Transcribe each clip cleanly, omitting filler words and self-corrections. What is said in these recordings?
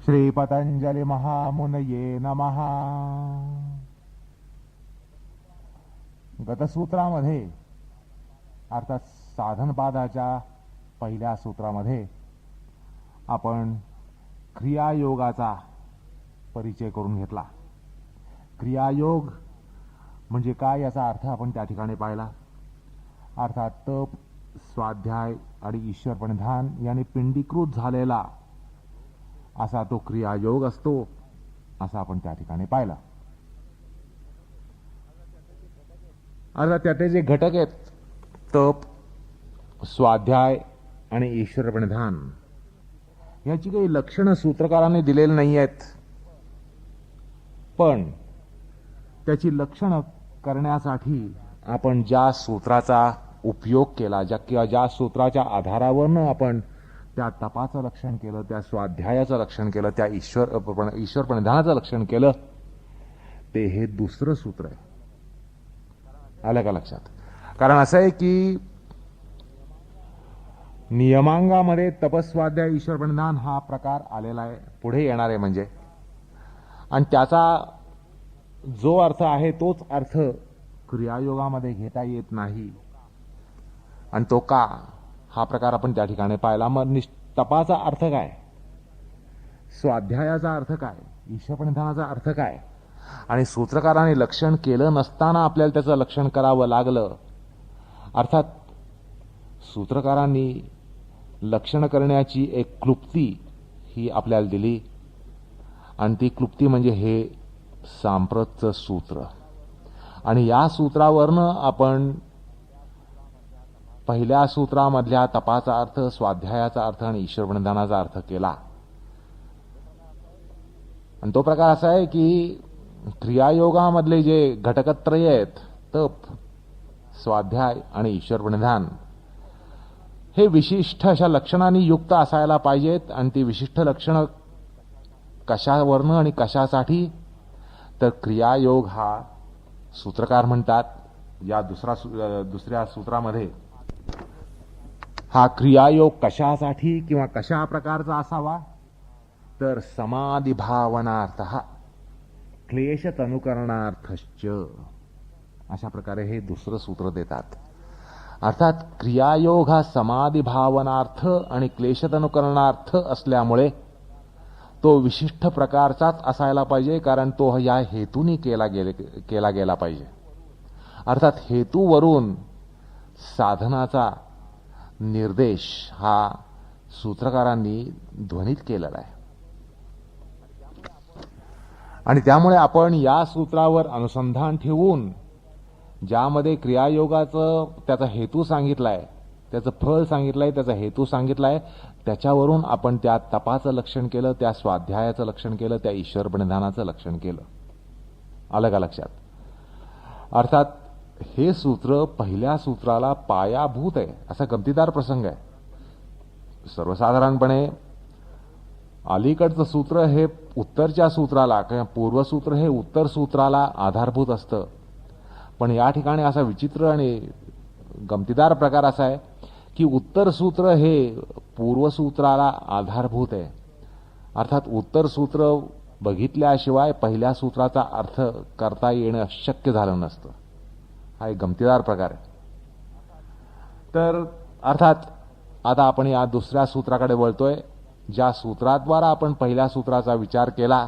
श्री पतंजलि महामुनये नमः। गतसूत्रामध्ये अर्थात साधनपादाच्या पहिल्या सूत्रामध्ये आपण क्रियायोगाचा परिचय करून घेतला। क्रियायोग म्हणजे काय याचा अर्थ आपण त्या ठिकाणी पाहिला। अर्थात तप, स्वाध्याय आणि ईश्वर ध्यान याने पिंडीकृत झालेला असा तो क्रियायोग असतो असा आपण त्या ठिकाणी पाहिला। अर्थात त्याचे जे घटक आहेत तप, स्वाध्याय आणि ईश्वर ध्यान याची काही लक्षणं सूत्रकारांनी दिलेली नाही आहेत, पण त्याची लक्षणं करण्यासाठी आपण ज्या सूत्राचा उपयोग केला, ज्या सूत्राच्या आधारावरनं आपण त्या तपाचं लक्षण केलं, त्या स्वाध्यायाचं लक्षण केलं, त्या ईश्वर प्रणिधानाचं लक्षण केलं, ते हे दुसरं सूत्र आहे। आलं का लक्षात? कारण असं आहे की नियमांगामध्ये तपस्वाध्याय ईश्वर प्रणिधान हा प्रकार आलेला आहे, पुढे येणार आहे म्हणजे, आणि त्याचा जो अर्थ आहे तोच अर्थ क्रियायोगामध्ये घेता येत नाही। आणि तो का हा प्रकार आपण त्या ठिकाणी पाहिला। मग तपाचा अर्थ काय, स्वाध्यायाचा अर्थ काय, ईश्वर प्रणिधानाचा अर्थ काय, आणि सूत्रकारांनी लक्षण केलं नसताना आपल्याला त्याचं लक्षण करावं लागलं। अर्थात सूत्रकारांनी लक्षण करण्याची एक क्लुप्ती ही आपल्याला दिली, आणि ती क्लुप्ती म्हणजे हे सांप्रतचं सूत्र। आणि या सूत्रावरनं आपण पहिल्या सूत्रामधल्या तपाचा अर्थ, स्वाध्यायाचा अर्थ आणि ईश्वर प्रणिधानाचा अर्थ केला। आणि तो प्रकार असा आहे की क्रियायोगामधले जे घटकत्रय आहेत तप, स्वाध्याय आणि ईश्वर प्रणिधान हे विशिष्ट अशा लक्षणांनी युक्त असायला पाहिजेत। आणि ती विशिष्ट लक्षणं कशावरनं आणि कशासाठी, तर क्रियायोग हा सूत्रकार म्हणतात या दुसऱ्या सूत्रामध्ये हा क्रियायोग कशासाठी किंवा कशा प्रकारचा असावा, तर समाधी भावनार्थ क्लेश तनुकरणार्थश्च अशा प्रकारे हे दुसरं सूत्र देतात। अर्थात क्रियायोग हा समाधी भावनार्थ आणि क्लेश तनुकरणार्थ असल्यामुळे तो विशिष्ट प्रकारचाच असायला पाहिजे, कारण तो या हेतूने केला गेला पाहिजे। अर्थात हेतूवरून साधनाचा निर्देश हा सूत्रकारांनी ध्वनित केलेला आहे। आणि त्यामुळे आपण या सूत्रावर अनुसंधान ठेवून ज्यामध्ये क्रियायोगाचं त्याचा हेतू सांगितलाय, त्याचं फळ सांगितलंय, त्याचा हेतू सांगितलाय, त्याच्यावरून आपण त्या तपाचं लक्षण केलं, त्या स्वाध्यायाचं लक्षण केलं, त्या ईश्वर प्रणिधानाचं लक्षण केलं। आलं का लक्षात? अर्थात हे सूत्र पहिल्या सूत्राला पायाभूत आहे, असा गमतीदार प्रसंग आहे। सर्वसाधारणपणे अलीकडचं सूत्र हे उत्तरच्या सूत्राला किंवा पूर्वसूत्र हे उत्तर सूत्राला आधारभूत असतं, पण या ठिकाणी असा विचित्र आणि गमतीदार प्रकार असा आहे की उत्तर सूत्र हे पूर्वसूत्राला आधारभूत आहे। अर्थात उत्तर सूत्र बघितल्याशिवाय पहिल्या सूत्राचा अर्थ करता येणं शक्य झालं नसतं। हा एक गमतीदार प्रकार आहे। तर अर्थात आता आपण या दुसऱ्या सूत्राकडे वळतोय, ज्या सूत्राद्वारा आपण पहिल्या सूत्राचा विचार केला,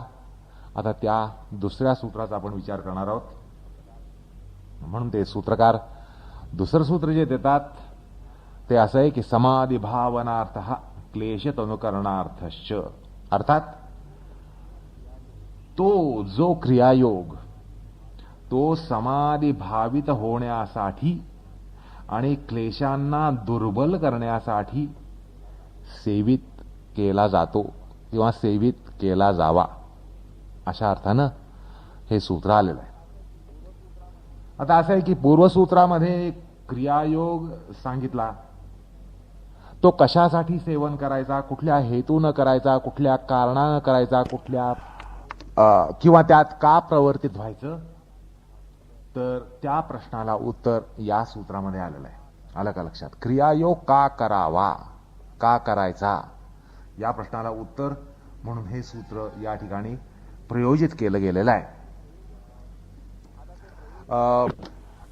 आता त्या दुसऱ्या सूत्राचा आपण विचार करणार आहोत। म्हणून ते सूत्रकार दुसरं सूत्र जे देतात ते असं आहे की समाधी भावनार्थ क्लेश तनुकरणार्थश्च। अर्थात तो जो क्रियायोग तो समाधी भावित होण्यासाठी आणि क्लेशांना दुर्बल करण्यासाठी सेवित केला जातो किंवा सेवित केला जावा, अशा अर्थानं हे सूत्र आलेलं आहे। आता असं आहे की पूर्वसूत्रामध्ये क्रियायोग सांगितला, तो कशासाठी सेवन करायचा, कुठल्या हेतूनं करायचा, कुठल्या कारणानं करायचा, कुठल्या किंवा त्यात का प्रवर्तित व्हायचं, तर त्या प्रश्नाला उत्तर या सूत्रामध्ये आलेलं आहे। आलं का लक्षात? क्रियायोग का करावा, का करायचा, या प्रश्नाला उत्तर म्हणून हे सूत्र या ठिकाणी प्रयोजित केलं गेलेलं आहे.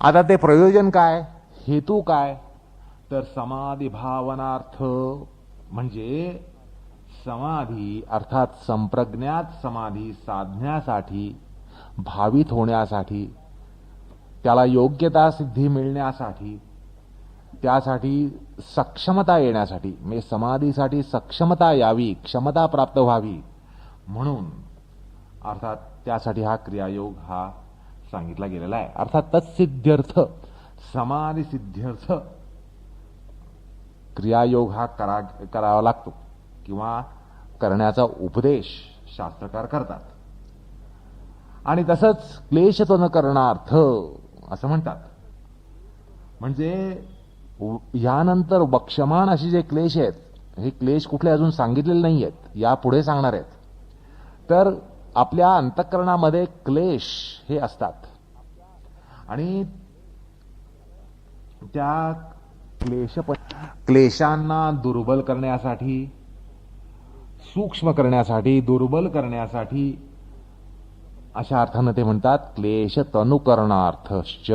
आता ते प्रयोजन काय, हेतू काय, तर समाधी भावनार्थ म्हणजे समाधी अर्थात संप्रज्ञात समाधी साधण्यासाठी, भावित होण्यासाठी, त्याला योग्यता सिद्धी मिळण्यासाठी, त्यासाठी सक्षमता येण्यासाठी, म्हणजे समाधीसाठी सक्षमता यावी, क्षमता प्राप्त व्हावी म्हणून अर्थात त्यासाठी हा क्रियायोग हा सांगितला गेलेला आहे. अर्थात तत्सिद्ध्यर्थ, समाधी सिद्ध्यर्थ क्रियायोग हा करावा लागतो किंवा करण्याचा उपदेश शास्त्रकार करतात. आणि तसंच क्लेशत्वन करणार्थ असं म्हणतात. म्हणजे यानंतर वक्षमान असे जे क्लेश आहेत, हे क्लेश कुठले अजून सांगितलेले नाही आहेत, यापुढे सांगणार आहेत. तर आपल्या अंतःकरणामध्ये क्लेश हे असतात आणि त्या क्लेशांना दुर्बल करण्यासाठी, सूक्ष्म करण्यासाठी, दुर्बल करण्यासाठी अशा अर्थानं ते म्हणतात क्लेश तनुकरणार्थश्च.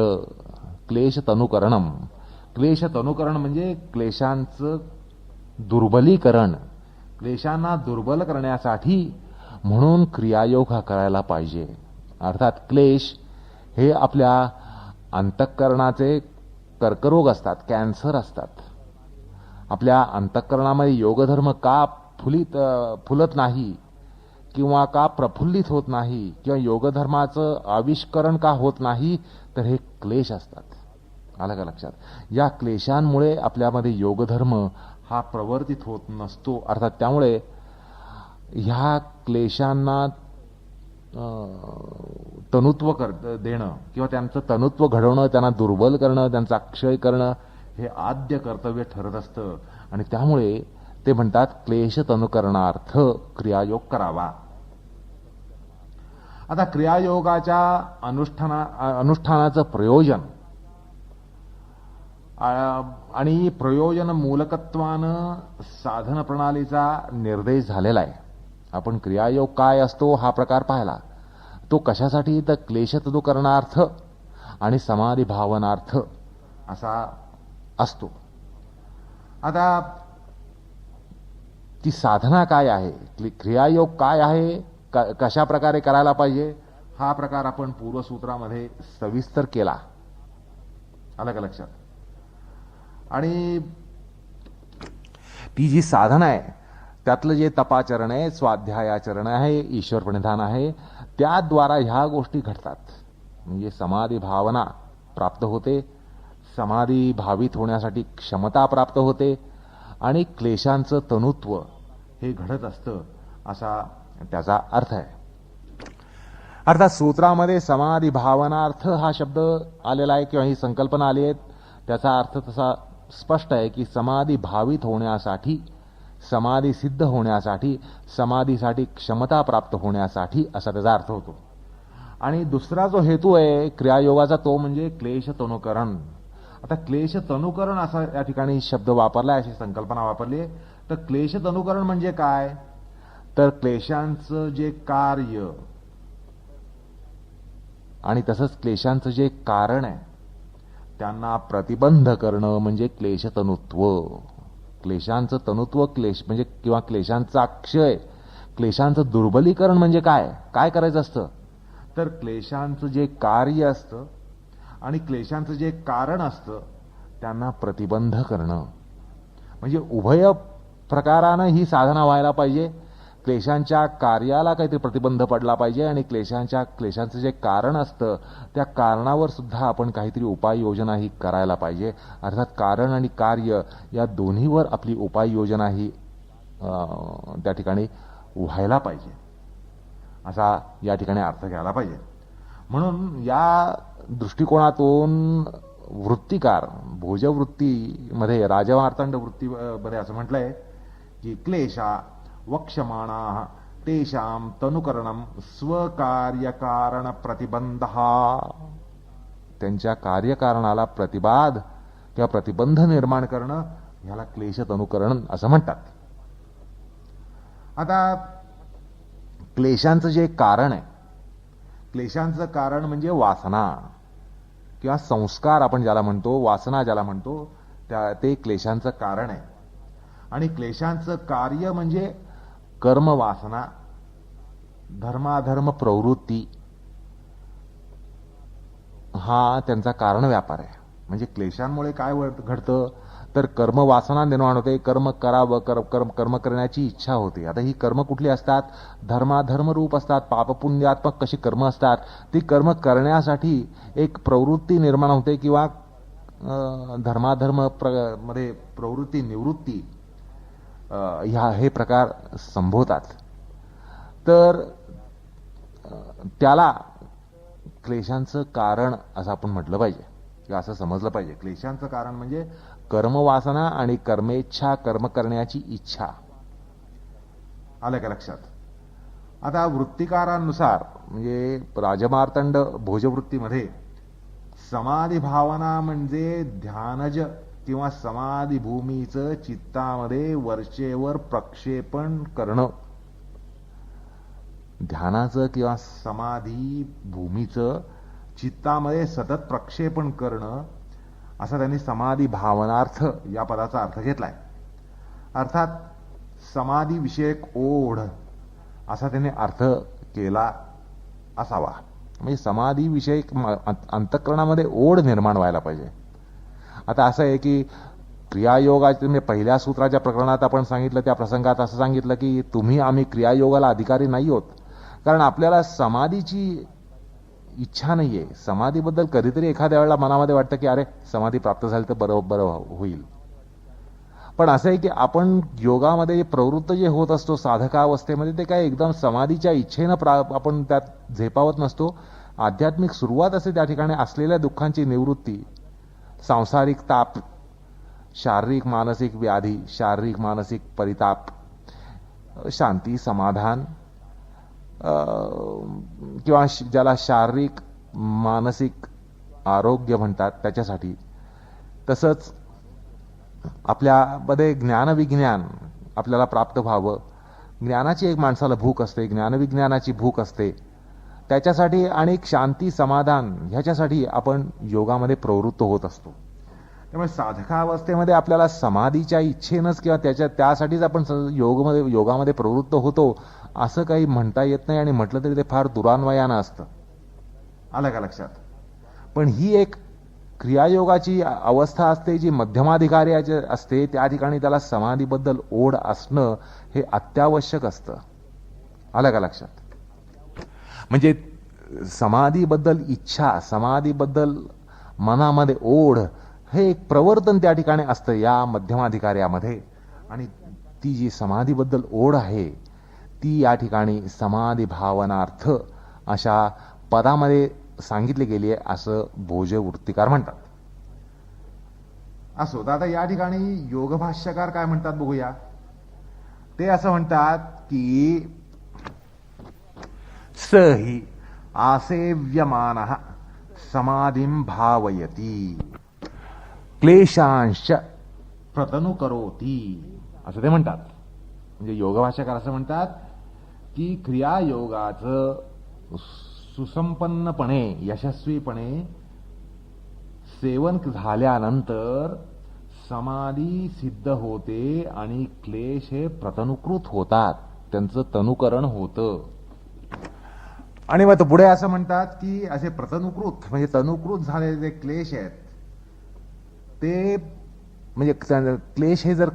क्लेश तनुकरणम, क्लेश तनुकरण म्हणजे क्लेशांचं दुर्बलीकरण, क्लेशांना दुर्बल करण्यासाठी म्हणून क्रियायोग हा करायला पाहिजे. अर्थात क्लेश हे आपल्या अंतःकरणाचे कर्करोग असतात, कॅन्सर असतात. आपल्या अंतःकरणामध्ये योगधर्म का फुलत नाही किंवा का प्रफुल्लित होत नाही किंवा योगधर्माचं आविष्करण का होत नाही, तर हे क्लेश असतात. आलं का लक्षात? या क्लेशांमुळे आपल्यामध्ये योगधर्म हा प्रवर्तित होत नसतो. अर्थात त्यामुळे ह्या क्लेशांना तनुत्व देणं किंवा त्यांचं तनुत्व घडवणं, त्यांना दुर्बल करणं, त्यांचा क्षय करणं हे आद्य कर्तव्य ठरत असतं. आणि त्यामुळे ते म्हणतात क्लेश तनुकरणार्थ क्रियायोग करावा. आता क्रियायोगाच्या अनुष्ठानाचं प्रयोजन आणि प्रयोजन मूलकत्वानं साधन प्रणालीचा निर्देश झालेला आहे. आपण क्रियायोग काय असतो हा प्रकार पाहिला. तो कशासाठी, तर क्लेश तनुकरणार्थ आणि समाधी भावनार्थ असा असतो. आता ती साधना काय आहे, क्रियायोग काय आहे, कशा प्रकारे करायला पाहिजे, हा प्रकार आपण पूर्वसूत्रामध्ये सविस्तर केला. आलं का लक्षात? आणि ती जी साधना आहे त्यातलं जे तपाचरण आहे, स्वाध्यायाचरण आहे, ईश्वर प्रणिधान आहे, त्याद्वारा ह्या गोष्टी घडतात. म्हणजे समाधी भावना प्राप्त होते, समाधी भावित होण्यासाठी क्षमता प्राप्त होते आणि क्लेशांचं तनुत्व हे घडत असतं, असा त्याचा अर्थ आहे. अर्थात सूत्रामध्ये समाधी भावनार्थ हा शब्द आलेला आहे किंवा ही संकल्पना आली आहे. त्याचा अर्थ तसा स्पष्ट आहे की समाधी भावित होण्यासाठी, समाधी सिद्ध होण्यासाठी, समाधीसाठी क्षमता प्राप्त होण्यासाठी असा त्याचा अर्थ होतो. आणि दुसरा जो हेतू आहे क्रियायोगाचा तो म्हणजे क्लेश तनुकरण. आता क्लेश तनुकरण असा या ठिकाणी शब्द वापरलाय, अशी संकल्पना वापरली. तर क्लेश तनुकरण म्हणजे काय, तर क्लेशांचं जे कार्य आणि तसंच क्लेशांचं जे कारण आहे त्यांना प्रतिबंध करणं म्हणजे क्लेश तनुत्व. क्लेशांचं तनुत्व, क्लेश म्हणजे किंवा क्लेशांचा क्षय, क्लेशांचं दुर्बलीकरण म्हणजे काय, काय करायचं असतं, तर क्लेशांचं जे कार्य असतं आणि क्लेशांचं जे कारण असतं त्यांना प्रतिबंध करणं. म्हणजे उभय प्रकारानं ही साधना व्हायला पाहिजे. क्लेशांच्या कार्याला काहीतरी प्रतिबंध पडला पाहिजे आणि क्लेशांचं जे कारण असतं त्या कारणावर सुद्धा आपण काहीतरी उपाययोजना ही करायला पाहिजे. अर्थात कारण आणि कार्य या दोन्हीवर आपली उपाययोजना ही त्या ठिकाणी व्हायला पाहिजे, असा या ठिकाणी अर्थ घ्यायला पाहिजे. म्हणून या दृष्टिकोनातून वृत्तिकार भोजवृत्तीमध्ये, राजमार्तंड वृत्तीमध्ये असं म्हटलंय की क्लेशा वक्षमाणा तेषां तनुकरणं स्वकार्यकारण प्रतिबंध. त्यांच्या कार्यकारणाला प्रतिबाध किंवा प्रतिबंध निर्माण करणं ह्याला क्लेश तनुकरण असं म्हणतात. आता क्लेशांचं जे कारण आहे, क्लेशांचं कारण म्हणजे वासना किंवा संस्कार आपण ज्याला म्हणतो, वासना ज्याला म्हणतो, ते क्लेशांचं कारण आहे. आणि क्लेशांचं कार्य म्हणजे कर्म वासना, धर्माधर्म प्रवृत्ती, हा त्यांचा कारण व्यापार आहे. म्हणजे क्लेशांमुळे काय घडतं तर कर्म वासना निर्माण होते, कर्म करावं, कर्म करण्याची इच्छा होते. आता ही कर्म कुठली असतात? धर्माधर्म रूप असतात, पापपुण्यात्मक कशी कर्म असतात. ती कर्म करण्यासाठी एक प्रवृत्ती निर्माण होते किंवा धर्माधर्म मध्ये प्रवृत्ती निवृत्ती हे प्रकार संभवतात. तर त्याला क्लेशांचं कारण असं आपण म्हटलं पाहिजे किंवा असं समजलं पाहिजे. क्लेशांचं कारण म्हणजे कर्मवासना आणि कर्मेच्छा, कर्म करण्याची इच्छा. आलं का लक्षात? आता वृत्तिकारांनुसार म्हणजे राजमार्तंड भोजवृत्तीमध्ये समाधी भावना म्हणजे ध्यानज किंवा समाधी भूमीचं चित्तामध्ये वरचेवर प्रक्षेपण करणं. ध्यानाचं किंवा समाधी भूमीचं चित्तामध्ये सतत प्रक्षेपण करणं, असा त्यांनी समाधी भावनार्थ या पदाचा अर्थ घेतलाय. अर्थात समाधी विषयक ओढ असा त्यांनी अर्थ केला असावा. म्हणजे समाधी विषयक अंतःकरणामध्ये ओढ निर्माण व्हायला पाहिजे. आता असं आहे की क्रियायोगाच्या म्हणजे पहिल्या सूत्राच्या प्रकरणात आपण सांगितलं, त्या प्रसंगात असं सांगितलं की तुम्ही आम्ही क्रियायोगाला अधिकारी नाही आहोत, कारण आपल्याला समाधीची इच्छा नाहीये. समाधीबद्दल कधीतरी एखाद्या वेळेला मनामध्ये वाटतं की अरे समाधी प्राप्त झाली तर बरं होईल. पण असं आहे की आपण योगामध्ये प्रवृत्त जे होत असतो साधकावस्थेमध्ये, ते काय एकदम समाधीच्या इच्छेनं आपण त्यात झेपावत नसतो. आध्यात्मिक सुरुवात असते त्या ठिकाणी असलेल्या दुःखांची निवृत्ती, सांसारिक ताप, शारीरिक मानसिक व्याधी, शारीरिक मानसिक परिताप, शांती समाधान किंवा ज्याला शारीरिक मानसिक आरोग्य म्हणतात त्याच्यासाठी. तसंच आपल्यामध्ये ज्ञानविज्ञान आपल्याला प्राप्त व्हावं, ज्ञानाची एक माणसाला भूक असते, ज्ञानविज्ञानाची भूक असते, त्याच्यासाठी आणि शांती समाधान ह्याच्यासाठी आपण योगामध्ये प्रवृत्त होत असतो. त्यामुळे साधकावस्थेमध्ये आपल्याला समाधीच्या इच्छेनंच किंवा त्यासाठीच आपण योगामध्ये प्रवृत्त होतो असं काही म्हणता येत नाही, आणि म्हटलं तरी ते फार दुरान्वयानं असतं. आलं का लक्षात? पण ही एक क्रियायोगाची अवस्था असते जी मध्यमाधिकारी असते, त्या ठिकाणी त्याला समाधीबद्दल ओढ असणं हे अत्यावश्यक असतं. आलं का लक्षात? म्हणजे समाधीबद्दल इच्छा, समाधीबद्दल मनामध्ये ओढ हे एक प्रवर्तन त्या ठिकाणी असतं या मध्यमाधिकाऱ्यामध्ये. आणि ती जी समाधीबद्दल ओढ आहे ती या ठिकाणी समाधी भावनार्थ अशा पदामध्ये सांगितली गेली आहे असं भोजवृत्तिकार म्हणतात. असो, तर आता या ठिकाणी योगभाष्यकार काय म्हणतात बघूया. ते असं म्हणतात की स हि आसेव्यमानः समाधिं भावयति क्लेशांश प्रतनुकरोति, असं ते म्हणतात. म्हणजे योगभाष्यकार असं म्हणतात की क्रियायोगाचं सुसंपन्नपणे यशस्वीपणे सेवन झाल्यानंतर समाधी सिद्ध होते आणि क्लेश हे प्रतनुकृत होतात, त्यांचं तनुकरण होतं. आणि मग पुढे असं म्हणतात की असे प्रतनुकृत म्हणजे तनुकृत झालेले जे क्लेश आहेत ते म्हणजे क्लेश हे जर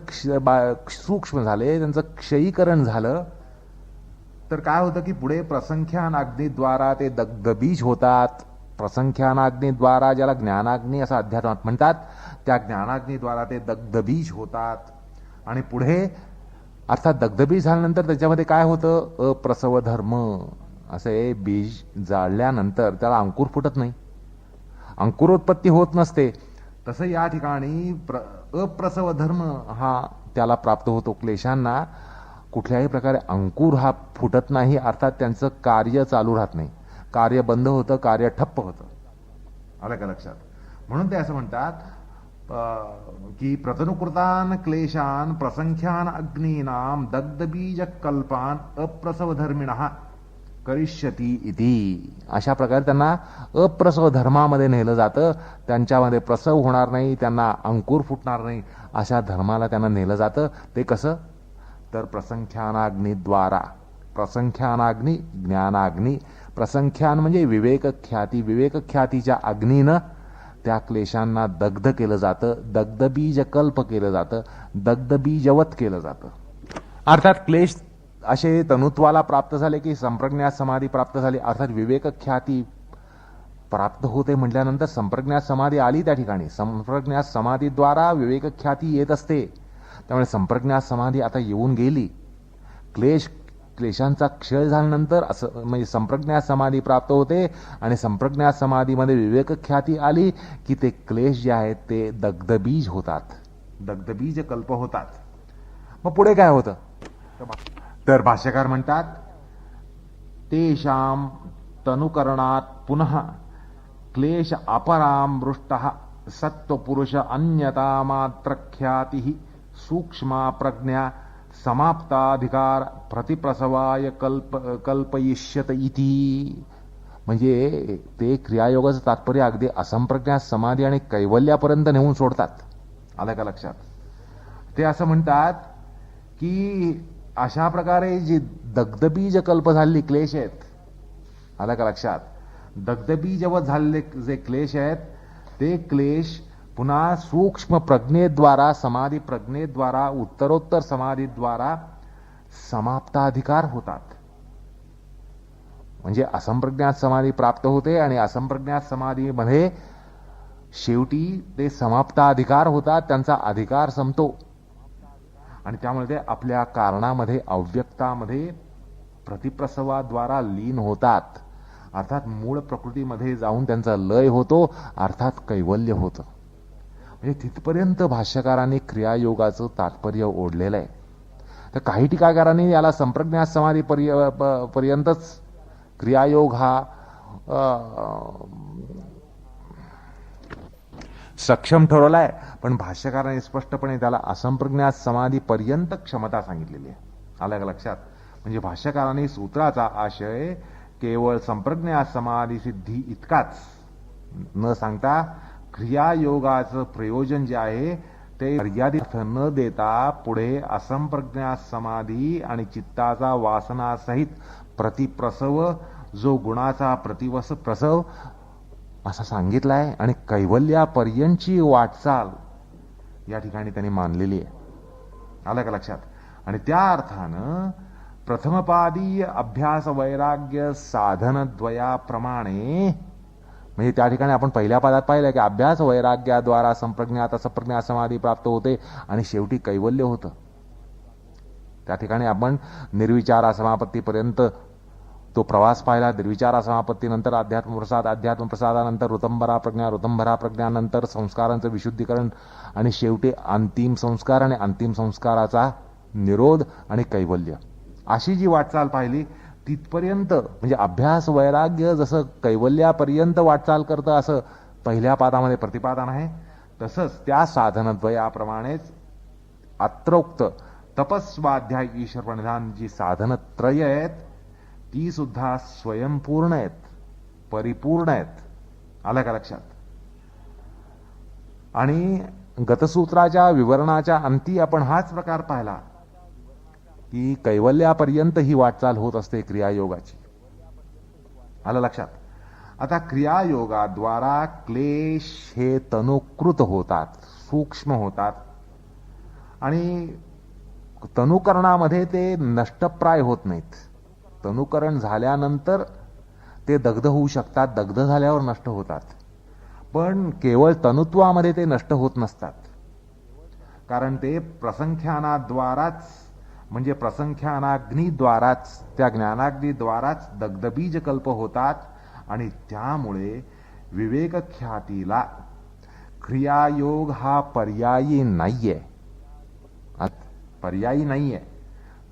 सूक्ष्म झाले, त्यांचं क्षयीकरण झालं तर काय होतं की पुढे प्रसंख्यानाग्नीद्वारा ते दग्धबीज होतात. प्रसंख्यानाग्नीद्वारा, ज्याला ज्ञानाग्नी असं अध्यात्मात म्हणतात, त्या ज्ञानाग्नीद्वारा ते दग्धबीज होतात. आणि पुढे अर्थात दग्धबीज झाल्यानंतर त्याच्यामध्ये काय होतं, अप्रसव धर्म असे बीज जाळल्यानंतर त्याला अंकुर फुटत नाही, अंकुरोत्पत्ती होत नसते. तसं या ठिकाणी अप्रसव धर्म हा त्याला प्राप्त होतो. क्लेशांना कुठल्याही प्रकारे अंकुर हा फुटत नाही, अर्थात त्यांचं कार्य चालू राहत नाही, कार्य बंद होतं, कार्य ठप्प होतं. आलं का लक्षात? म्हणून ते असं म्हणतात की प्रतनुकृतान क्लेशान प्रसंख्यान अग्नीनाम दग्धबीज कल्पान अप्रसव धर्मिणः करिष्यती इति. अशा प्रकारे त्यांना अप्रसव धर्मामध्ये नेलं जातं. त्यांच्यामध्ये प्रसव होणार नाही, त्यांना अंकुर फुटणार नाही, अशा धर्माला त्यांना नेलं जातं. ते कसं? तर प्रसंख्यानाग्नीद्वारा. प्रसंख्यानाग्नी ज्ञानाग्नी. प्रसंख्यान म्हणजे विवेक ख्याती. विवेक ख्यातीच्या अग्नीनं त्या क्लेशांना दग्ध केलं जातं, दग्धबीज कल्प केलं जातं, दग्धबीजवत केलं जातं. अर्थात क्लेश असे तनुत्वाला प्राप्त झाले की संप्रज्ञात समाधी प्राप्त झाली, अर्थात विवेक ख्याती प्राप्त होते म्हटल्यानंतर संप्रज्ञात समाधी आली त्या ठिकाणी. संप्रज्ञात समाधीद्वारा विवेक ख्याती येत असते. त्यामुळे संप्रज्ञात समाधी आता येऊन गेली. क्लेशांचा क्षय झाल्यानंतर असं म्हणजे संप्रज्ञात समाधी प्राप्त होते आणि संप्रज्ञात समाधीमध्ये विवेक ख्याती आली की ते क्लेश जे आहेत ते दग्धबीज होतात, दग्धबीज कल्प होतात. मग पुढे काय होतं? तर भाष्यकार म्हणतात तेषां तनुकरणात पुनः क्लेश अपराम वृष्टः सत्वपुरुष अन्यता मात्र ख्याती सूक्ष्मा प्रज्ञा समाप्ताधिकार प्रतिप्रसवाय कल्पयिष्यत इति. म्हणजे ते क्रियायोगाचं तात्पर्य अगदी असंप्रज्ञात समाधी आणि कैवल्यापर्यंत नेऊन सोडतात. आलं का लक्षात? ते असं म्हणतात की अशा प्रकारे जी दग्धबीज कल्प झालेली क्लेश आहेत, आलं का लक्षात? दग्धबीजवत झालेले जे क्लेश आहेत ते क्लेश पुन्हा सूक्ष्म प्रज्ञेद्वारा, समाधी प्रज्ञेद्वारा, उत्तरोत्तर समाधीद्वारा समाप्ताधिकार होतात. म्हणजे असंप्रज्ञात समाधी प्राप्त होते आणि असंप्रज्ञात समाधीमध्ये शेवटी ते समाप्ताधिकार होतात, त्यांचा अधिकार संपतो आणि त्यामुळे ते आपल्या कारणामध्ये, अव्यक्तामध्ये प्रतिप्रसवाद्वारा लीन होतात. अर्थात मूळ प्रकृतीमध्ये जाऊन त्यांचा लय होतो, अर्थात कैवल्य होतं. म्हणजे तिथपर्यंत भाष्यकारांनी क्रियायोगाचं तात्पर्य ओढलेलं आहे. तर काही टीकाकारांनी याला संप्रज्ञात समाधी पर्यंतच क्रियायोग हा सक्षम ठरवलाय, पण भाष्यकारांनी स्पष्टपणे त्याला असंप्रज्ञात समाधी पर्यंत क्षमता सांगितलेली आहे. आलं का लक्षात? म्हणजे भाष्यकारांनी सूत्राचा आशय केवळ संप्रज्ञात समाधी सिद्धी इतकाच न सांगता क्रियायोगाचं प्रयोजन जे आहे ते मर्यादित न देता पुढे असंप्रज्ञात समाधी आणि चित्ताचा वासनासहित प्रतिप्रसव, जो गुणाचा प्रसव असा सांगितलाय आणि कैवल्यापर्यंतची वाटचाल या ठिकाणी त्यांनी मानलेली आहे. आलं का लक्षात? आणि त्या अर्थानं प्रथमपादीय अभ्यास वैराग्य साधनद्वयाप्रमाणे, म्हणजे त्या ठिकाणी आपण पहिल्या पादात पाहिलं की अभ्यास वैराग्याद्वारा संप्रज्ञात असंप्रज्ञात समाधी प्राप्त होते आणि शेवटी कैवल्य होतं. त्या ठिकाणी आपण निर्विचारा समापत्तीपर्यंत तो प्रवास पाहिला. निर्विचारा समापत्तीनंतर अध्यात्मप्रसाद, अध्यात्मप्रसादानंतर ऋतंभरा प्रज्ञानंतर संस्कारांचं विशुद्धीकरण आणि शेवटी अंतिम संस्कार आणि अंतिम संस्काराचा निरोध आणि कैवल्य, अशी जी वाटचाल पाहिली तिथपर्यंत म्हणजे अभ्यास वैराग्य जसं कैवल्यापर्यंत वाटचाल करतं असं पहिल्या पादामध्ये प्रतिपादन आहे. तसंच त्या साधनद्वयाप्रमाणेच अत्रोक्त तपस्वाध्याय ईश्वर प्रणिधान जी साधनत्रय आहेत ती सुद्धा स्वयंपूर्ण आहेत, परिपूर्ण आहेत. आलं का लक्षात? आणि गतसूत्राच्या विवरणाच्या अंती आपण हाच प्रकार पाहिला की कैवल्यापर्यंत ही वाटचाल होत असते क्रियायोगाची. आलं लक्षात? आता क्रियायोगाद्वारा क्लेश हे तनुकृत होतात, सूक्ष्म होतात आणि तनुकरणामध्ये ते नष्टप्राय होत नाहीत. तनुकरण झाल्यानंतर ते दग्ध होऊ शकतात, दग्ध झाल्यावर नष्ट होतात, पण केवळ तनुत्वामध्ये ते नष्ट होत नसतात. कारण ते प्रसंख्यानाद्वाराच, म्हणजे प्रसंख्यानाग्नीद्वाराच, त्या ज्ञानाग्नीद्वाराच दग्धबीज कल्प होतात आणि त्यामुळे विवेक ख्यातीला क्रियायोग हा पर्यायी नाहीये, पर्यायी नाहीये,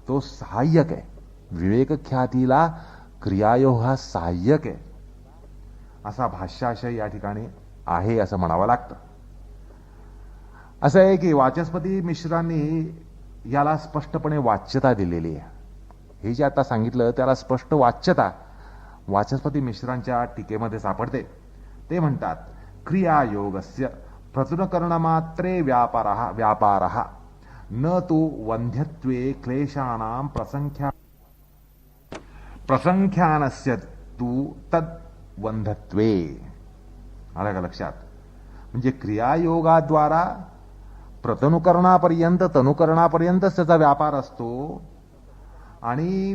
तो सहाय्यक आहे. विवेक ख्यातीला क्रियायोग हा सहाय्यक आहे, असा भाष्याशय या ठिकाणी आहे असं म्हणावं लागतं. असं आहे की वाचस्पती मिश्रांनी याला स्पष्टपणे वाच्यता दिलेली आहे. हे जे आता सांगितलं त्याला स्पष्ट वाच्यता वाचस्पती मिश्रांच्या टीकेमध्ये सापडते. ते म्हणतात, क्रियायोगस्य प्रतुनकरणमात्रे व्यापारः न तु वंध्यत्वे क्लेशानां प्रसंख्यानस्य तु तद वंध्यत्वे. आलं का लक्षात? म्हणजे क्रियायोगाद्वारा प्रतनुकरणापर्यंत तनुकरणापर्यंतच त्याचा व्यापार असतो आणि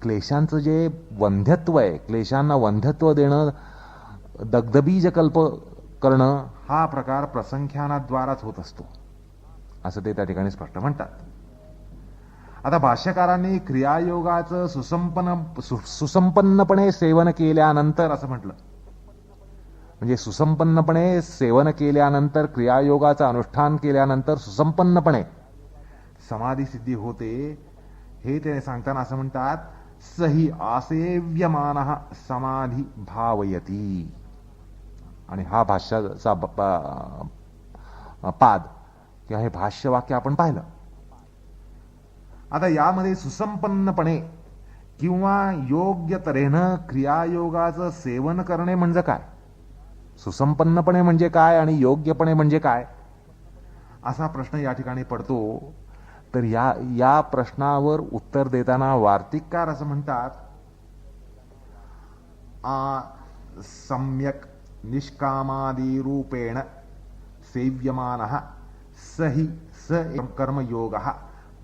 क्लेशांचं जे वंध्यत्व आहे, क्लेशांना वंध्यत्व देणं, दग्धबीज कल्प करणं, हा प्रकार प्रसंख्यानाद्वाराच होत असतो, असं ते त्या ठिकाणी स्पष्ट म्हणतात. आता भाष्यकारांनी क्रियायोगाचं सुसंपन्नपणे सेवन केल्यानंतर असं म्हटलं. म्हणजे सुसंपन्नपणे सेवन केल्यानंतर, क्रियायोगाचं अनुष्ठान केल्यानंतर सुसंपन्नपणे समाधी सिद्धी होते. हे ते सांगताना असं म्हणतात, सही आसेव्यमानः समाधी भावयती. आणि हा भाष्याचा पाद किंवा हे भाष्यवाक्य आपण पाहिलं. आता यामध्ये सुसंपन्नपणे किंवा योग्य तऱ्हेनं क्रियायोगाचं सेवन करणे म्हणजे काय, सुसंपन्नपणे म्हणजे काय आणि योग्यपणे म्हणजे काय, असा प्रश्न या ठिकाणी पडतो. तर या प्रश्नावर उत्तर देताना वार्तिककार असं म्हणतात, सम्यक निष्कामादिरूपेण सेव्यमानः सहि स कर्मयोगः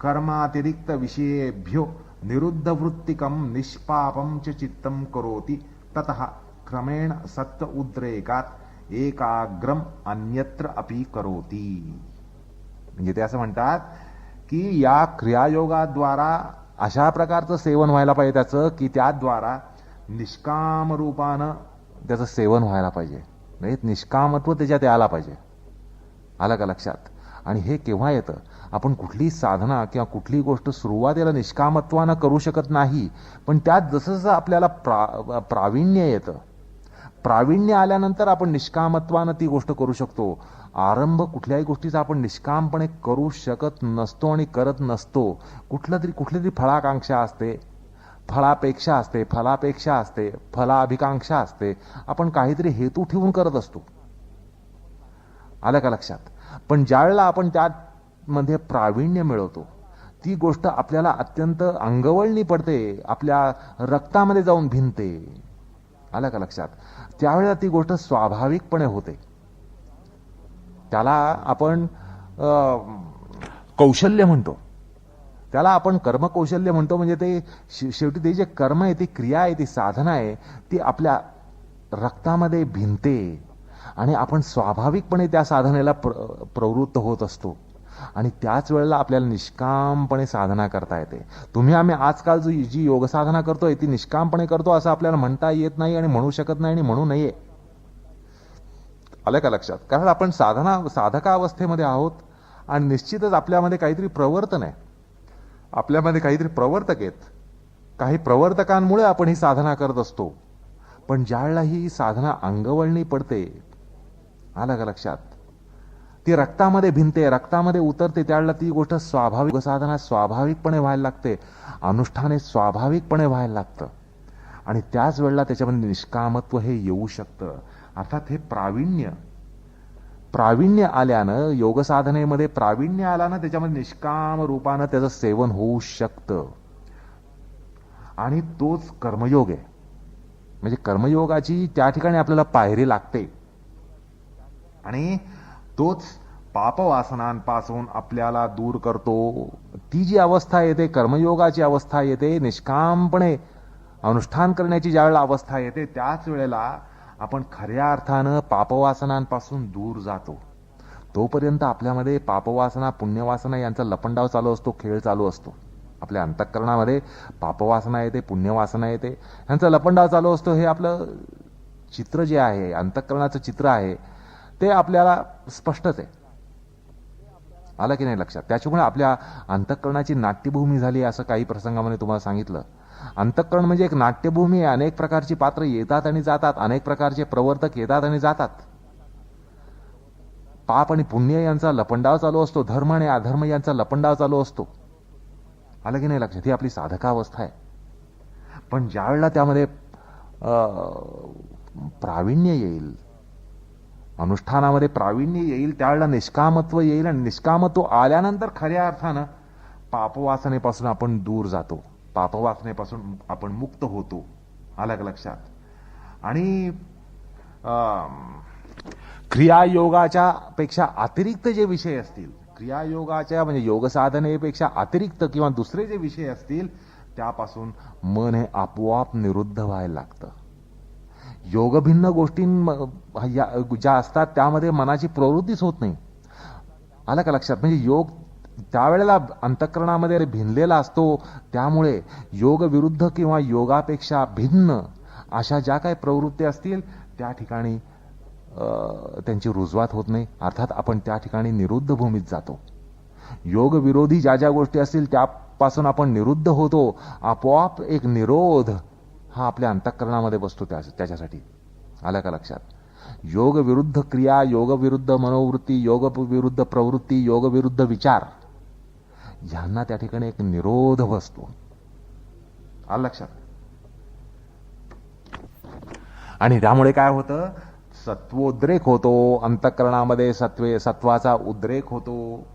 कर्मातिरिक्त विषयेभ्यो निरुद्ध वृत्तिकं निष्पापं च चित्तं करोति ततः क्रमेण सत्व उद्रेकात एकाग्रम अन्यत्र अपि करोति. म्हणजे ते असं म्हणतात की या क्रियायोगाद्वारा अशा प्रकारचं सेवन व्हायला पाहिजे त्याचं, की त्याद्वारा निष्काम रूपानं त्याचं सेवन व्हायला पाहिजे. नाही, निष्कामत्व त्याच्यात यायला पाहिजे. आलं का लक्षात? आणि हे केव्हा येतं? आपण कुठली साधना किंवा कुठली गोष्ट सुरुवातीला निष्कामत्वानं करू शकत नाही, पण त्यात जसं जसं आपल्याला प्रावीण्य येतं, प्रावीण्य आल्यानंतर आपण निष्कामत्वानं ती गोष्ट करू शकतो. आरंभ कुठल्याही गोष्टीचा आपण निष्कामपणे करू शकत नसतो आणि करत नसतो. कुठली तरी फळाकांक्षा असते, फळापेक्षा असते, फलाभिकांक्षा असते. आपण काहीतरी हेतू ठेवून करत असतो. आलं का लक्षात? पण ज्यावेळेला आपण त्यामध्ये प्रावीण्य मिळवतो, ती गोष्ट आपल्याला अत्यंत अंगवळणी पडते, आपल्या रक्तामध्ये जाऊन भिनते. आलं का लक्षात? त्यावेळेला ती गोष्ट स्वाभाविकपणे होते. त्याला आपण कौशल्य म्हणतो, त्याला आपण कर्मकौशल्य म्हणतो. म्हणजे ते शेवटी ते जे कर्म आहे, ती क्रिया आहे, ती साधना आहे, ती आपल्या रक्तामध्ये भिनते आणि आपण स्वाभाविकपणे त्या साधनेला प्रवृत्त होत असतो. आणि त्याच वेळेला आपल्याला निष्कामपणे साधना करता येते. आम्ही आजकाल जी योग साधना करतोय ती निष्कामपणे करतो असं आपल्याला म्हणता येत नाही आणि म्हणू शकत नाही आणि म्हणू नये. आलं का लक्षात? कारण आपण साधकावस्थेमध्ये आहोत आणि निश्चितच आपल्यामध्ये काहीतरी प्रवर्तन आहे, आपल्यामध्ये काहीतरी प्रवर्तक आहेत. काही प्रवर्तकांमुळे आपण ही साधना करत असतो. पण ज्यावेळेला ही साधना अंगवळणी पडते, आलं का लक्षात, ती रक्तामध्ये भिनते, रक्तामध्ये उतरते, त्यावेळेला ती गोष्ट स्वाभाविक साधना स्वाभाविकपणे व्हायला लागते, अनुष्ठाने स्वाभाविकपणे व्हायला लागतं. आणि त्याच वेळेला त्याच्यामध्ये निष्कामत्व हे येऊ शकतं. अर्थात हे प्रावीण्य आल्यानं, योग साधनेमध्ये प्रावीण्य आल्यानं त्याच्यामध्ये निष्काम रूपानं त्याचं सेवन होऊ शकतं. आणि तोच कर्मयोग आहे. म्हणजे कर्मयोगाची त्या ठिकाणी आपल्याला पायरी लागते आणि तोच पापवासनांपासून आपल्याला दूर करतो. ती जी अवस्था येते, कर्मयोगाची अवस्था येते, निष्कामपणे अनुष्ठान करण्याची ज्यावेळेला अवस्था येते, त्याच वेळेला आपण खऱ्या अर्थानं पापवासनांपासून दूर जातो. तोपर्यंत आपल्यामध्ये पापवासना, पुण्यवासना यांचा लपंडाव चालू असतो, खेळ चालू असतो. आपल्या अंतःकरणामध्ये पापवासना येते, पुण्यवासना येते, यांचा लपंडाव चालू असतो. हे आपलं चित्र जे आहे, अंतःकरणाचं चित्र आहे, ते आपल्याला स्पष्टच आहे. आलं की नाही लक्षात? त्याच्यामुळे आपल्या अंतःकरणाची नाट्यभूमी झाली असं काही प्रसंगामध्ये तुम्हाला सांगितलं. अंतःकरण म्हणजे एक नाट्यभूमी आहे. अनेक प्रकारची पात्र येतात आणि जातात, अनेक प्रकारचे प्रवर्तक येतात आणि जातात. पाप आणि पुण्य यांचा लपंडाव चालू असतो, धर्म आणि अधर्म यांचा लपंडाव चालू असतो. आलं की नाही लक्षात? ही आपली साधकावस्था आहे. पण ज्या वेळेला त्यामध्ये प्रावीण्य येईल, अनुष्ठानामध्ये प्रावीण्य येईल, त्यावेळेला निष्कामत्व येईल. आणि निष्कामत्व आल्यानंतर खऱ्या अर्थानं पापवासनेपासून आपण दूर जातो, पापवासनेपासून आपण मुक्त होतो. आलं का लक्षात? आणि क्रियायोगाच्या पेक्षा अतिरिक्त जे विषय असतील, क्रियायोगाच्या म्हणजे योग साधनेपेक्षा अतिरिक्त किंवा दुसरे जे विषय असतील, त्यापासून मन हे आपोआप निरुद्ध व्हायला लागतं. योगभिन्न गोष्टी ज्या असतात त्यामध्ये मनाची प्रवृत्तीच होत नाही. आलं का लक्षात? म्हणजे योग त्यावेळेला अंतःकरणामध्ये भिनलेला असतो. त्यामुळे योग विरुद्ध किंवा योगापेक्षा भिन्न अशा ज्या काही प्रवृत्ती असतील त्या ठिकाणी त्यांची रुजवात होत नाही. अर्थात आपण त्या ठिकाणी निरुद्ध भूमीत जातो. योग विरोधी ज्या ज्या गोष्टी असतील त्यापासून आपण निरुद्ध होतो. आपोआप एक निरोध हा आपल्या अंतःकरणामध्ये बसतो त्याच्यासाठी. आलं का लक्षात? योग विरुद्ध क्रिया, योग विरुद्ध मनोवृत्ती, योग विरुद्ध प्रवृत्ती, योग विरुद्ध विचार ह्यांना त्या ठिकाणी एक निरोध बसतो. आलं लक्षात? आणि त्यामुळे काय होतं? सत्वोद्रेक होतो अंतःकरणामध्ये, सत्वाचा उद्रेक होतो.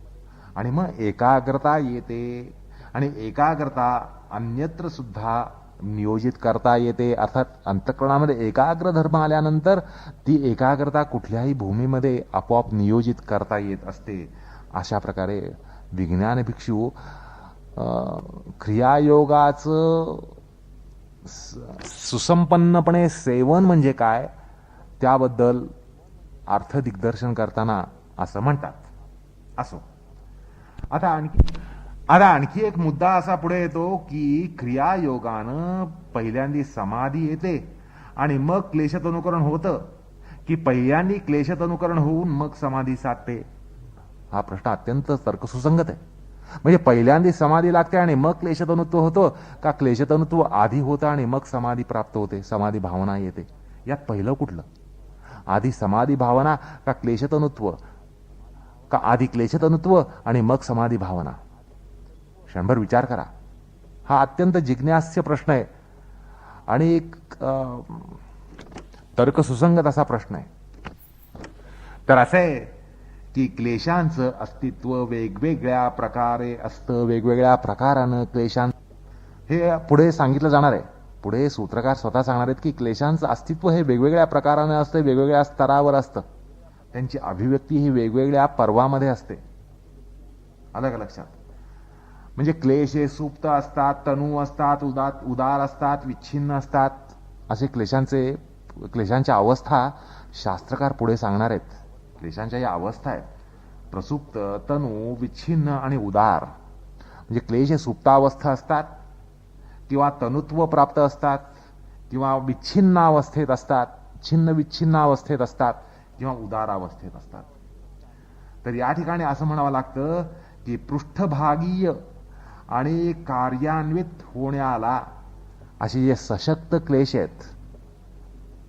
आणि मग एकाग्रता येते. आणि एकाग्रता अन्यत्र सुद्धा नियोजित करता येते. अर्थात अंतःकरणामध्ये एकाग्र धर्म आल्यानंतर ती एकाग्रता कुठल्याही भूमीमध्ये आपोआप नियोजित करता येत असते. अशा प्रकारे विज्ञान भिक्षू क्रियायोगाचं सुसंपन्नपणे सेवन म्हणजे काय त्याबद्दल अर्थदिग्दर्शन करताना असं म्हणतात. असो, आता आणखी एक मुद्दा असा पुढे येतो की क्रियायोगानं पहिल्यांदी समाधी येते आणि मग क्लेशत अनुकरण होतं, की पहिल्यांदी क्लेशत अनुकरण होऊन मग समाधी साधते? हा प्रश्न अत्यंत तर्कसुसंगत आहे. म्हणजे पहिल्यांदी समाधी लागते आणि मग क्लेशतनुत्व होतं, का क्लेशतनुत्व आधी होतं आणि मग समाधी प्राप्त होते, समाधी भावना येते? यात पहिलं कुठलं? आधी समाधी भावना का क्लेशतनुत्व, का आधी क्लेशतनुत्व आणि मग समाधी भावना? क्षणभर विचार करा. हा अत्यंत जिज्ञास्य प्रश्न आहे आणि एक तर्कसुसंगत असा प्रश्न आहे. तर असं आहे की क्लेशांचं अस्तित्व वेगवेगळ्या प्रकारे असतं, वेगवेगळ्या प्रकारानं क्लेशां हे पुढे सांगितलं जाणार आहे. पुढे सूत्रकार स्वतः सांगणार आहेत की क्लेशांचं अस्तित्व हे वेगवेगळ्या प्रकारानं असतं, वेगवेगळ्या स्तरावर असतं. त्यांची अभिव्यक्ती ही वेगवेगळ्या पर्वामध्ये असते. आलं का लक्षात? म्हणजे क्लेश हे सुप्त असतात, तनू असतात, उदार असतात, विच्छिन्न असतात. असे क्लेशांच्या अवस्था शास्त्रकार पुढे सांगणार आहेत. क्लेशांच्या या अवस्था आहेत प्रसुप्त, तनू, विच्छिन्न आणि उदार. म्हणजे क्लेश हे सुप्तावस्था असतात किंवा तनुत्व प्राप्त असतात किंवा विच्छिन्न अवस्थेत असतात, छिन्न विच्छिन्न अवस्थेत असतात किंवा उदार अवस्थेत असतात. तर या ठिकाणी असं म्हणावं लागतं की पृष्ठभागीय आणि कार्यान्वित होण्याला असे जे सशक्त क्लेश आहेत,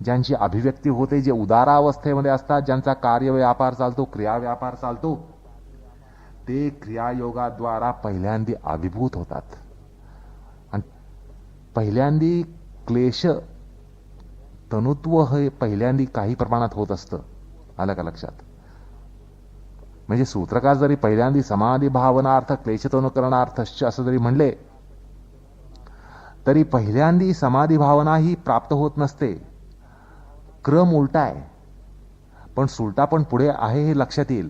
ज्यांची अभिव्यक्ती होते, जे उदारावस्थेमध्ये असतात, ज्यांचा कार्य व्यापार चालतो, क्रिया व्यापार चालतो, ते क्रियायोगाद्वारा पहिल्यांदी अभिभूत होतात. आणि पहिल्यांदी क्लेश तनुत्व हे पहिल्यांदी काही प्रमाणात होत असतं. आलं का लक्षात? म्हणजे सूत्रकार जरी पहिल्यांदी समाधी भावनार्थ क्लेशतनुकरणार्थ असं जरी म्हणले तरी पहिल्यांदी समाधी भावना ही प्राप्त होत नसते. क्रम उलटा आहे, पण सुलटा पण पुढे आहे हे लक्षात येईल.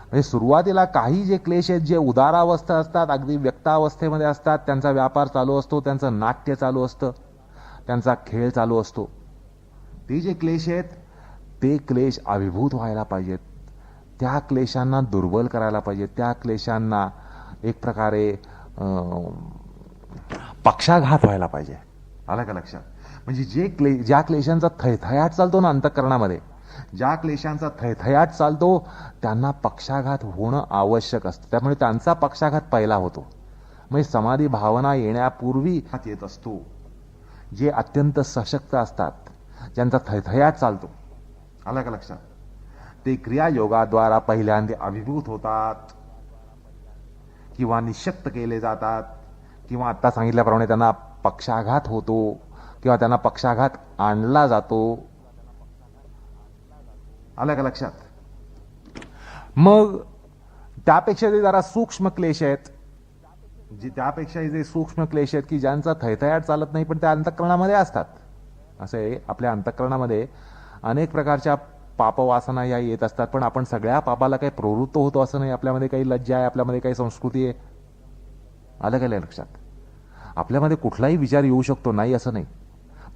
म्हणजे सुरुवातीला काही जे क्लेश आहेत, जे उदारावस्था असतात, अगदी व्यक्तावस्थेमध्ये असतात, त्यांचा व्यापार चालू असतो, त्यांचं नाट्य चालू असतं, त्यांचा खेळ चालू असतो. ते जे क्लेश आहेत ते क्लेश अभिभूत व्हायला पाहिजेत. त्या क्लेशांना दुर्बल करायला पाहिजे. त्या क्लेशांना एक प्रकारे पक्षाघात व्हायला पाहिजे. आलं का लक्षात? म्हणजे ज्या क्लेशांचा थैथयाट चालतो ना अंतःकरणामध्ये, ज्या क्लेशांचा थैथयाट चालतो त्यांना पक्षाघात होणं आवश्यक असतं. त्यामुळे त्यांचा पक्षाघात पहिला होतो. म्हणजे समाधी भावना येण्यापूर्वी हात येत असतो. जे अत्यंत सशक्त असतात, ज्यांचा थैथयाट चालतो. आलं का लक्षात? ते क्रियायोगाद्वारा पहिल्यांदा अभिभूत होतात किंवा निःशक्त केले जातात, किंवा आता सांगितल्याप्रमाणे त्यांना पक्षाघात होतो किंवा त्यांना पक्षाघात आणला जातो. आलं का लक्षात? मग त्यापेक्षा जे जरा सूक्ष्म क्लेश आहेत, त्यापेक्षा जे सूक्ष्म क्लेश आहेत की ज्यांचा थैथयाट चालत नाही पण त्या अंतःकरणामध्ये असतात. असे आपल्या अंतःकरणामध्ये अनेक प्रकारच्या पापवासना या येत असतात, पण आपण सगळ्या पापाला काही प्रवृत्त होतो असं नाही. आपल्यामध्ये काही लज्जा आहे, आपल्यामध्ये काही संस्कृती आहे. आलं का लक्षात? आपल्यामध्ये कुठलाही विचार येऊ शकतो, नाही असं नाही,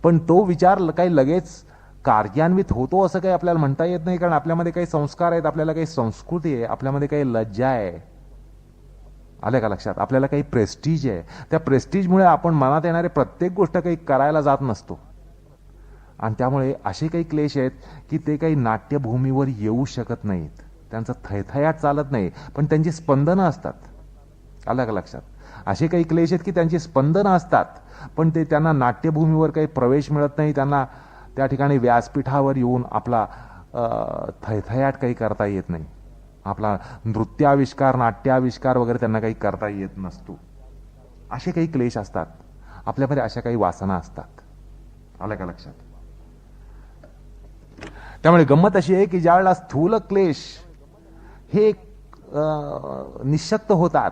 पण तो विचार काही लगेच कार्यान्वित होतो असं काही आपल्याला म्हणता येत नाही, कारण आपल्यामध्ये काही संस्कार आहेत, आपल्याला काही संस्कृती आहे, आपल्यामध्ये काही लज्जा आहे. आलं का लक्षात? आपल्याला काही प्रेस्टीज आहे. त्या प्रेस्टीजमुळे आपण मनात येणारे प्रत्येक गोष्ट काही करायला जात नसतो, आणि त्यामुळे असे काही क्लेश आहेत की ते काही नाट्यभूमीवर येऊ शकत नाहीत. त्यांचा थैथयाट चालत नाही, पण त्यांची स्पंदनं असतात. आलं का लक्षात? असे काही क्लेश आहेत की त्यांची स्पंदनं असतात, पण ते त्यांना नाट्यभूमीवर काही प्रवेश मिळत नाही. त्यांना त्या ठिकाणी व्यासपीठावर येऊन आपला थैथयाट काही करता येत नाही. आपला नृत्याविष्कार, नाट्याविष्कार वगैरे त्यांना काही करता येत नसतो. असे काही क्लेश असतात आपल्यामध्ये, अशा काही वासना असतात. आलं का लक्षात? त्यामुळे गंमत अशी आहे की ज्यावेळेला स्थूल क्लेश हे निःशक्त होतात,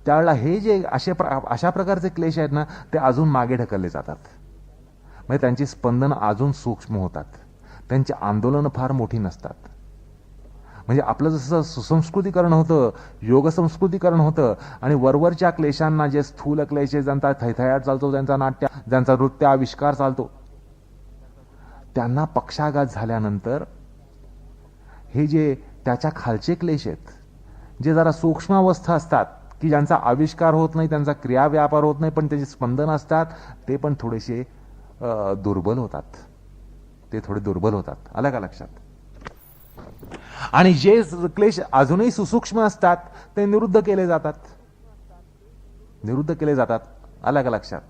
त्यावेळेला हे जे अशा प्रकारचे क्लेश आहेत ना, ते अजून मागे ढकलले जातात. म्हणजे त्यांची स्पंदन अजून सूक्ष्म होतात, त्यांची आंदोलनं फार मोठी नसतात. म्हणजे आपलं जसं सुसंस्कृतीकरण होतं, योग संस्कृतीकरण होतं, आणि वरवरच्या क्लेशांना जे स्थूल क्लेश, ज्यांचा थैथयाट चालतो, ज्यांचा नृत्य आविष्कार चालतो, त्यांना पक्षाघात झाल्यानंतर हे जे त्याच्या खालचे क्लेश आहेत, जे जरा सूक्ष्म अवस्था असतात, की ज्यांचा आविष्कार होत नाही, त्यांचा क्रियाव्यापार होत नाही, पण त्याचे स्पंदन असतात, ते पण थोडेसे दुर्बल होतात. ते थोडे दुर्बल होतात. आलं का लक्षात? आणि जे क्लेश अजूनही सुसूक्ष्म असतात ते निरुद्ध केले जातात. आलं का लक्षात?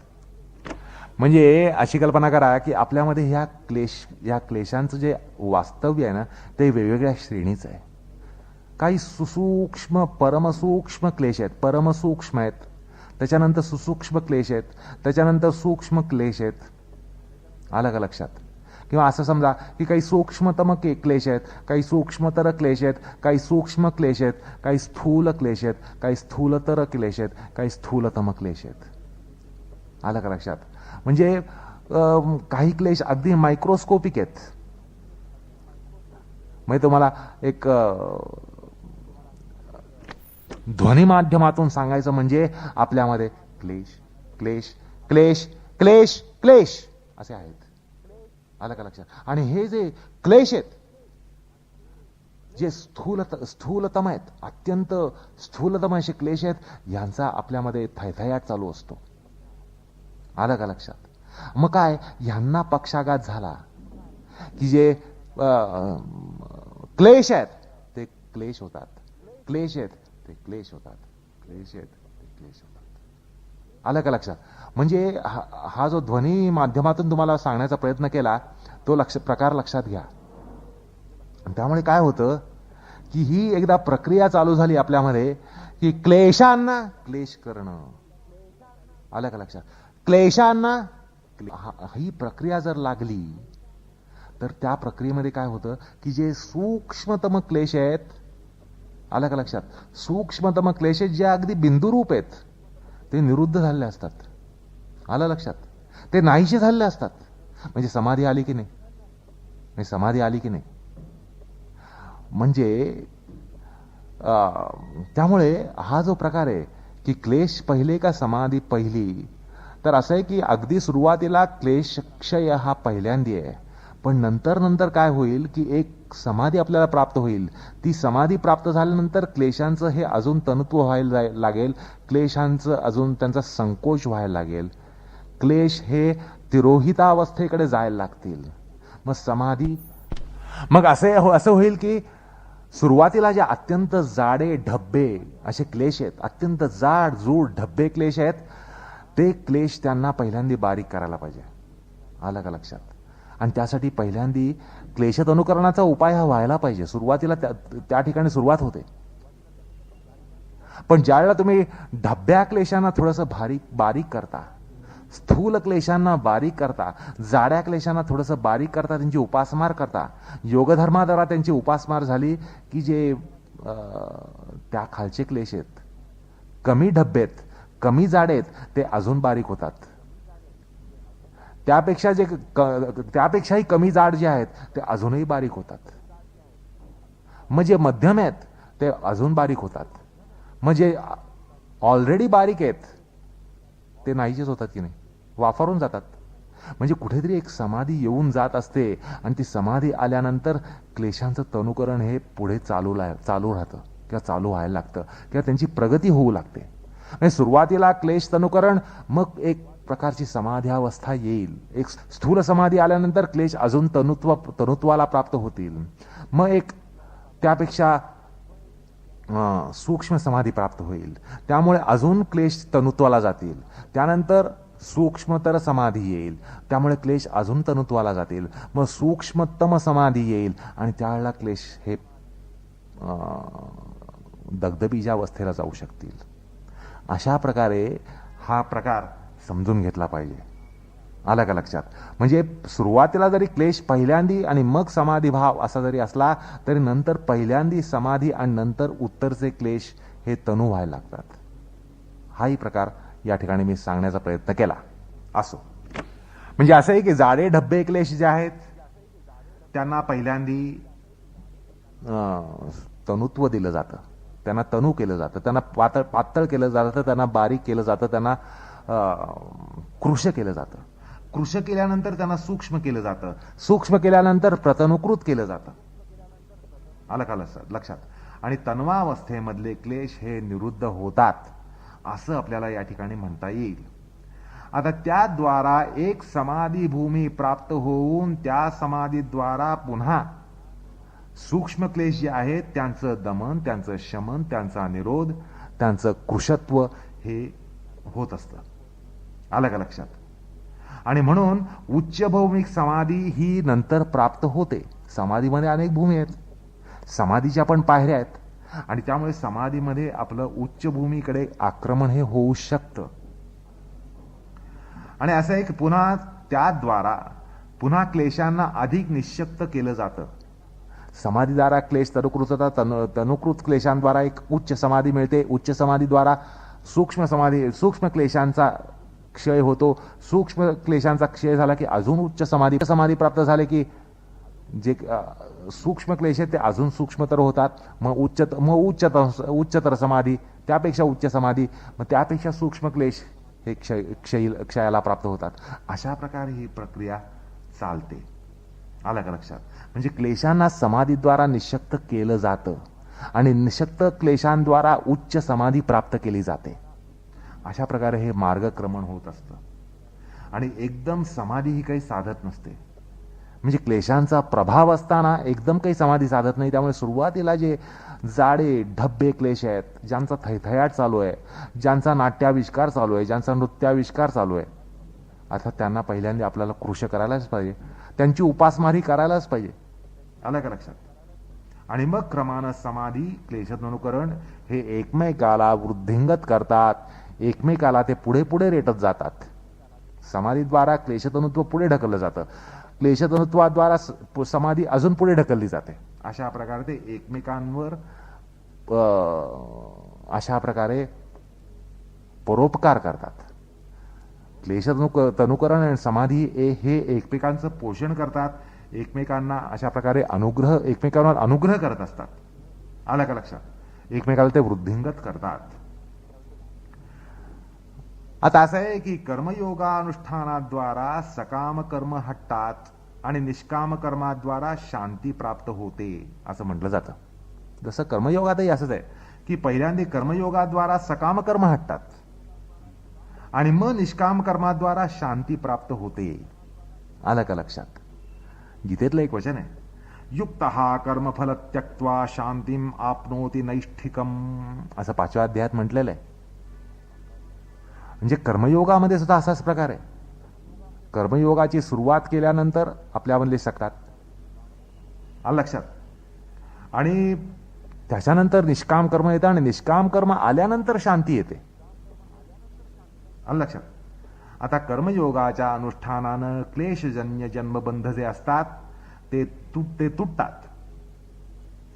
म्हणजे अशी कल्पना करा की आपल्यामध्ये ह्या क्लेशांचं जे वास्तव्य आहे ना, ते वेगवेगळ्या श्रेणीचं आहे. काही सुसूक्ष्म परमसूक्ष्म क्लेश आहेत, परमसूक्ष्म आहेत, त्याच्यानंतर सुसूक्ष्म क्लेश आहेत, त्याच्यानंतर सूक्ष्म क्लेश आहेत. आलं का लक्षात? किंवा असं समजा की काही सूक्ष्मतम क्लेश आहेत, काही सूक्ष्मतर क्लेश आहेत, काही सूक्ष्म क्लेश आहेत, काही स्थूल क्लेश आहेत, काही स्थूलतर क्लेश आहेत, काही स्थूलतम क्लेश आहेत. आलं का लक्षात? म्हणजे काही क्लेश अगदी मायक्रोस्कोपिक आहेत. म्हणजे तुम्हाला एक ध्वनी माध्यमातून सांगायचं म्हणजे आपल्यामध्ये क्लेश क्लेश क्लेश क्लेश क्लेश असे आहेत. आलं का लक्षात? आणि हे जे क्लेश आहेत, जे स्थूलतम आहेत, अत्यंत स्थूलतम असे क्लेश आहेत, यांचा आपल्यामध्ये थैथयाट चालू असतो. आलं का लक्षात? मग काय, ह्यांना पक्षाघात झाला की जे क्लेश आहेत ते क्लेश होतात, क्लेश आहेत ते क्लेश होतात, क्लेश आहेत ते क्लेश होतात. आलं का लक्षात? म्हणजे हा जो ध्वनी माध्यमातून तुम्हाला सांगण्याचा प्रयत्न केला, तो प्रकार लक्षात घ्या. त्यामुळे काय होतं की ही एकदा प्रक्रिया चालू झाली आपल्यामध्ये की क्लेशांना क्लेश करणं. आलं का लक्षात? क्लेशांना ही प्रक्रिया जर लागली तर त्या प्रक्रियेमध्ये काय होतं की जे सूक्ष्मतम क्लेश आहेत, आलं का लक्षात? सूक्ष्मतम क्लेश जे अगदी बिंदुरूप आहेत, ते निरुद्ध झालेले असतात. आलं लक्षात? ते नाहीसे झालेले असतात. म्हणजे समाधी आली की नाही, म्हणजे त्यामुळे हा जो प्रकार आहे की क्लेश पहिले का समाधी पहिली, तर असं आहे की अगदी सुरुवातीला क्लेशक्षय हा पहिल्यांदी आहे, पण नंतर काय होईल की एक समाधी आपल्याला प्राप्त होईल. ती समाधी प्राप्त झाल्यानंतर क्लेशांचं हे अजून तनुत्व व्हायला लागेल, क्लेशांचं अजून त्यांचा संकोच व्हायला लागेल, क्लेश हे तिरोहितावस्थेकडे जायला लागतील. मग समाधी, मग असं होईल की सुरुवातीला जे अत्यंत जाडे ढब्बे असे क्लेश आहेत, अत्यंत जाड जूड ढब्बे क्लेश आहेत, ते क्लेश त्यांना पहिल्यांदा बारीक करायला पाहिजे. आलं का लक्षात? आणि त्यासाठी पहिल्यांदी क्लेशत अनुकरणाचा उपाय हा व्हायला पाहिजे. सुरुवातीला त्या ठिकाणी सुरुवात होते. पण ज्यावेळेला तुम्ही ढब्या क्लेशांना थोडंसं बारीक करता, स्थूल क्लेशांना बारीक करता, जाड्या क्लेशांना थोडंसं बारीक करता, त्यांची उपासमार करता, योगधर्माद्वारा त्यांची उपासमार झाली की जे त्या खालचे क्लेश आहेत, कमी ढब्बेत, कमी जाडेत, ते अजून बारीक होतात. त्यापेक्षाही कमी जाड जे आहेत ते अजूनही बारीक होतात. मग जे मध्यम आहेत ते अजून बारीक होतात. म्हणजे ऑलरेडी बारीक आहेत ते नाहीचेच होतात की नाही, वाफरून जातात. म्हणजे कुठेतरी एक समाधी येऊन जात असते आणि ती समाधी आल्यानंतर क्लेशांचं तनुकरण हे पुढे चालू राहतं किंवा चालू व्हायला लागतं किंवा त्यांची प्रगती होऊ लागते. म्हणजे सुरुवातीला क्लेश तनुकरण, मग एक प्रकारची समाध्यावस्था येईल. एक स्थूल समाधी आल्यानंतर क्लेश अजून तनुत्वाला प्राप्त होतील. मग एक त्यापेक्षा सूक्ष्म समाधी प्राप्त होईल. त्यामुळे अजून क्लेश तनुत्वाला जातील. त्यानंतर सूक्ष्मतर समाधी येईल. त्यामुळे क्लेश अजून तनुत्वाला जातील. मग सूक्ष्मतम समाधी येईल आणि त्यावेळेला क्लेश हे दग्धबीजा अवस्थेला जाऊ शकतील. अशा प्रकारे हा प्रकार समजून घेतला पाहिजे. आलं का लक्षात? म्हणजे सुरुवातीला जरी क्लेश पहिल्यांदी आणि मग समाधी भाव असा जरी असला तरी नंतर पहिल्यांदी समाधी आणि नंतर उत्तरचे क्लेश हे तनु व्हायला लागतात. हाही प्रकार या ठिकाणी मी सांगण्याचा प्रयत्न केला. असो, म्हणजे असं आहे की जाडे ढब्बे क्लेश जे आहेत त्यांना पहिल्यांदी तनुत्व दिलं जातं, त्यांना तनु केलं जातं, त्यांना पातळ केलं जातं, त्यांना बारीक केलं जातं, त्यांना कृश केलं जातं. कृश केल्यानंतर त्यांना सूक्ष्म केलं जातं, सूक्ष्म केल्यानंतर प्रतनुकृत केलं जातं. आलं का लक्षात? आणि तन्वावस्थेमधले क्लेश हे निरुद्ध होतात असं आपल्याला या ठिकाणी म्हणता येईल. आता त्याद्वारा एक समाधी भूमी प्राप्त होऊन त्या समाधीद्वारा पुन्हा सूक्ष्म क्लेश जे आहेत त्यांचं दमन, त्यांचं शमन, त्यांचा निरोध, त्यांचं कृशत्व हे होत असतं. आलं का लक्षात? आणि म्हणून उच्चभौमिक समाधी ही नंतर प्राप्त होते. समाधीमध्ये अनेक भूमी आहेत, समाधीच्या पण पायऱ्या आहेत आणि त्यामुळे समाधीमध्ये आपलं उच्चभूमीकडे आक्रमण हे होऊ शकतं. आणि असं एक पुन्हा त्याद्वारा पुन्हा क्लेशांना अधिक निश्शक्त केलं जातं. समाधीद्वारा क्लेश तनुकृत तनुकृत क्लेशांद्वारा एक उच्च समाधी मिळते. उच्च समाधीद्वारा सूक्ष्म क्लेशांचा क्षय होतो. सूक्ष्म क्लेशांचा क्षय झाला की अजून उच्च समाधी प्राप्त झाले की जे सूक्ष्म क्लेश आहेत ते अजून सूक्ष्मतर होतात. मग उच्चतर समाधी, त्यापेक्षा उच्च समाधी, मग त्यापेक्षा सूक्ष्म क्लेश हे क्षयाला प्राप्त होतात. अशा प्रकारे ही प्रक्रिया चालते. आलं का लक्षात? म्हणजे क्लेशांना समाधीद्वारा निशक्त केलं जातं आणि निशक्त क्लेशांद्वारा उच्च समाधी प्राप्त केली जाते. अशा प्रकारे हे मार्गक्रमण होत असतं. आणि एकदम समाधी ही काही साधत नसते. म्हणजे क्लेशांचा प्रभाव असताना एकदम काही समाधी साधत नाही. त्यामुळे सुरुवातीला जे जाडे ढब्बे क्लेश आहेत, ज्यांचा थैथयाट चालू आहे, ज्यांचा नाट्याविष्कार चालू आहे, ज्यांचा नृत्याविष्कार चालू आहे, आता त्यांना पहिल्यांदा आपल्याला कृश करायलाच पाहिजे, त्यांची उपासमारी करायलाच पाहिजे. आलं का लक्षात? आणि मग क्रमानं समाधी क्लेशतनुकरण हे एकमेकाला वृद्धिंगत करतात. एकमेकाला ते पुढे पुढे रेटत जातात. समाधीद्वारा क्लेशतनुत्व पुढे ढकललं जातं, क्लेशतनुत्वाद्वारा समाधी अजून पुढे ढकलली जाते. अशा प्रकारे ते एकमेकांवर अशा प्रकारे परोपकार करतात. क्लेशतनुकरण आणि समाधी हे एकमेकांचं पोषण करतात. एकमेकांना अशा प्रकारे एकमेकांवर अनुग्रह करत असतात. आलं का लक्षात? एकमेकाला ते वृद्धिंगत करतात. आता असं आहे की कर्मयोगानुष्ठानाद्वारा सकाम कर्म हटतात आणि निष्काम कर्माद्वारा शांती प्राप्त होते असं म्हटलं जातं. जसं कर्मयोगातही असंच आहे की पहिल्यांदा कर्मयोगाद्वारा सकाम कर्म हटतात आणि मग निष्काम कर्माद्वारा शांती प्राप्त होते. आलं का लक्षात? गीतेतलं एक वचन आहे, युक्तः कर्मफल त्यक्त्वा शांतीम आपनोति नैष्ठिकम असं 5व्या अध्यायात म्हटलेलं आहे. म्हणजे कर्मयोगामध्ये सुद्धा असाच प्रकार आहे कर्मयोगाची सुरुवात केल्यानंतर आपल्यामधले शकतात, आलं लक्षात. आणि त्याच्यानंतर निष्काम कर्म येतं आणि निष्काम कर्म आल्यानंतर शांती येते, आलं लक्षात. आता कर्मयोगाच्या अनुष्ठानानं क्लेशजन्य जन्मबंध जे असतात ते तुटतात,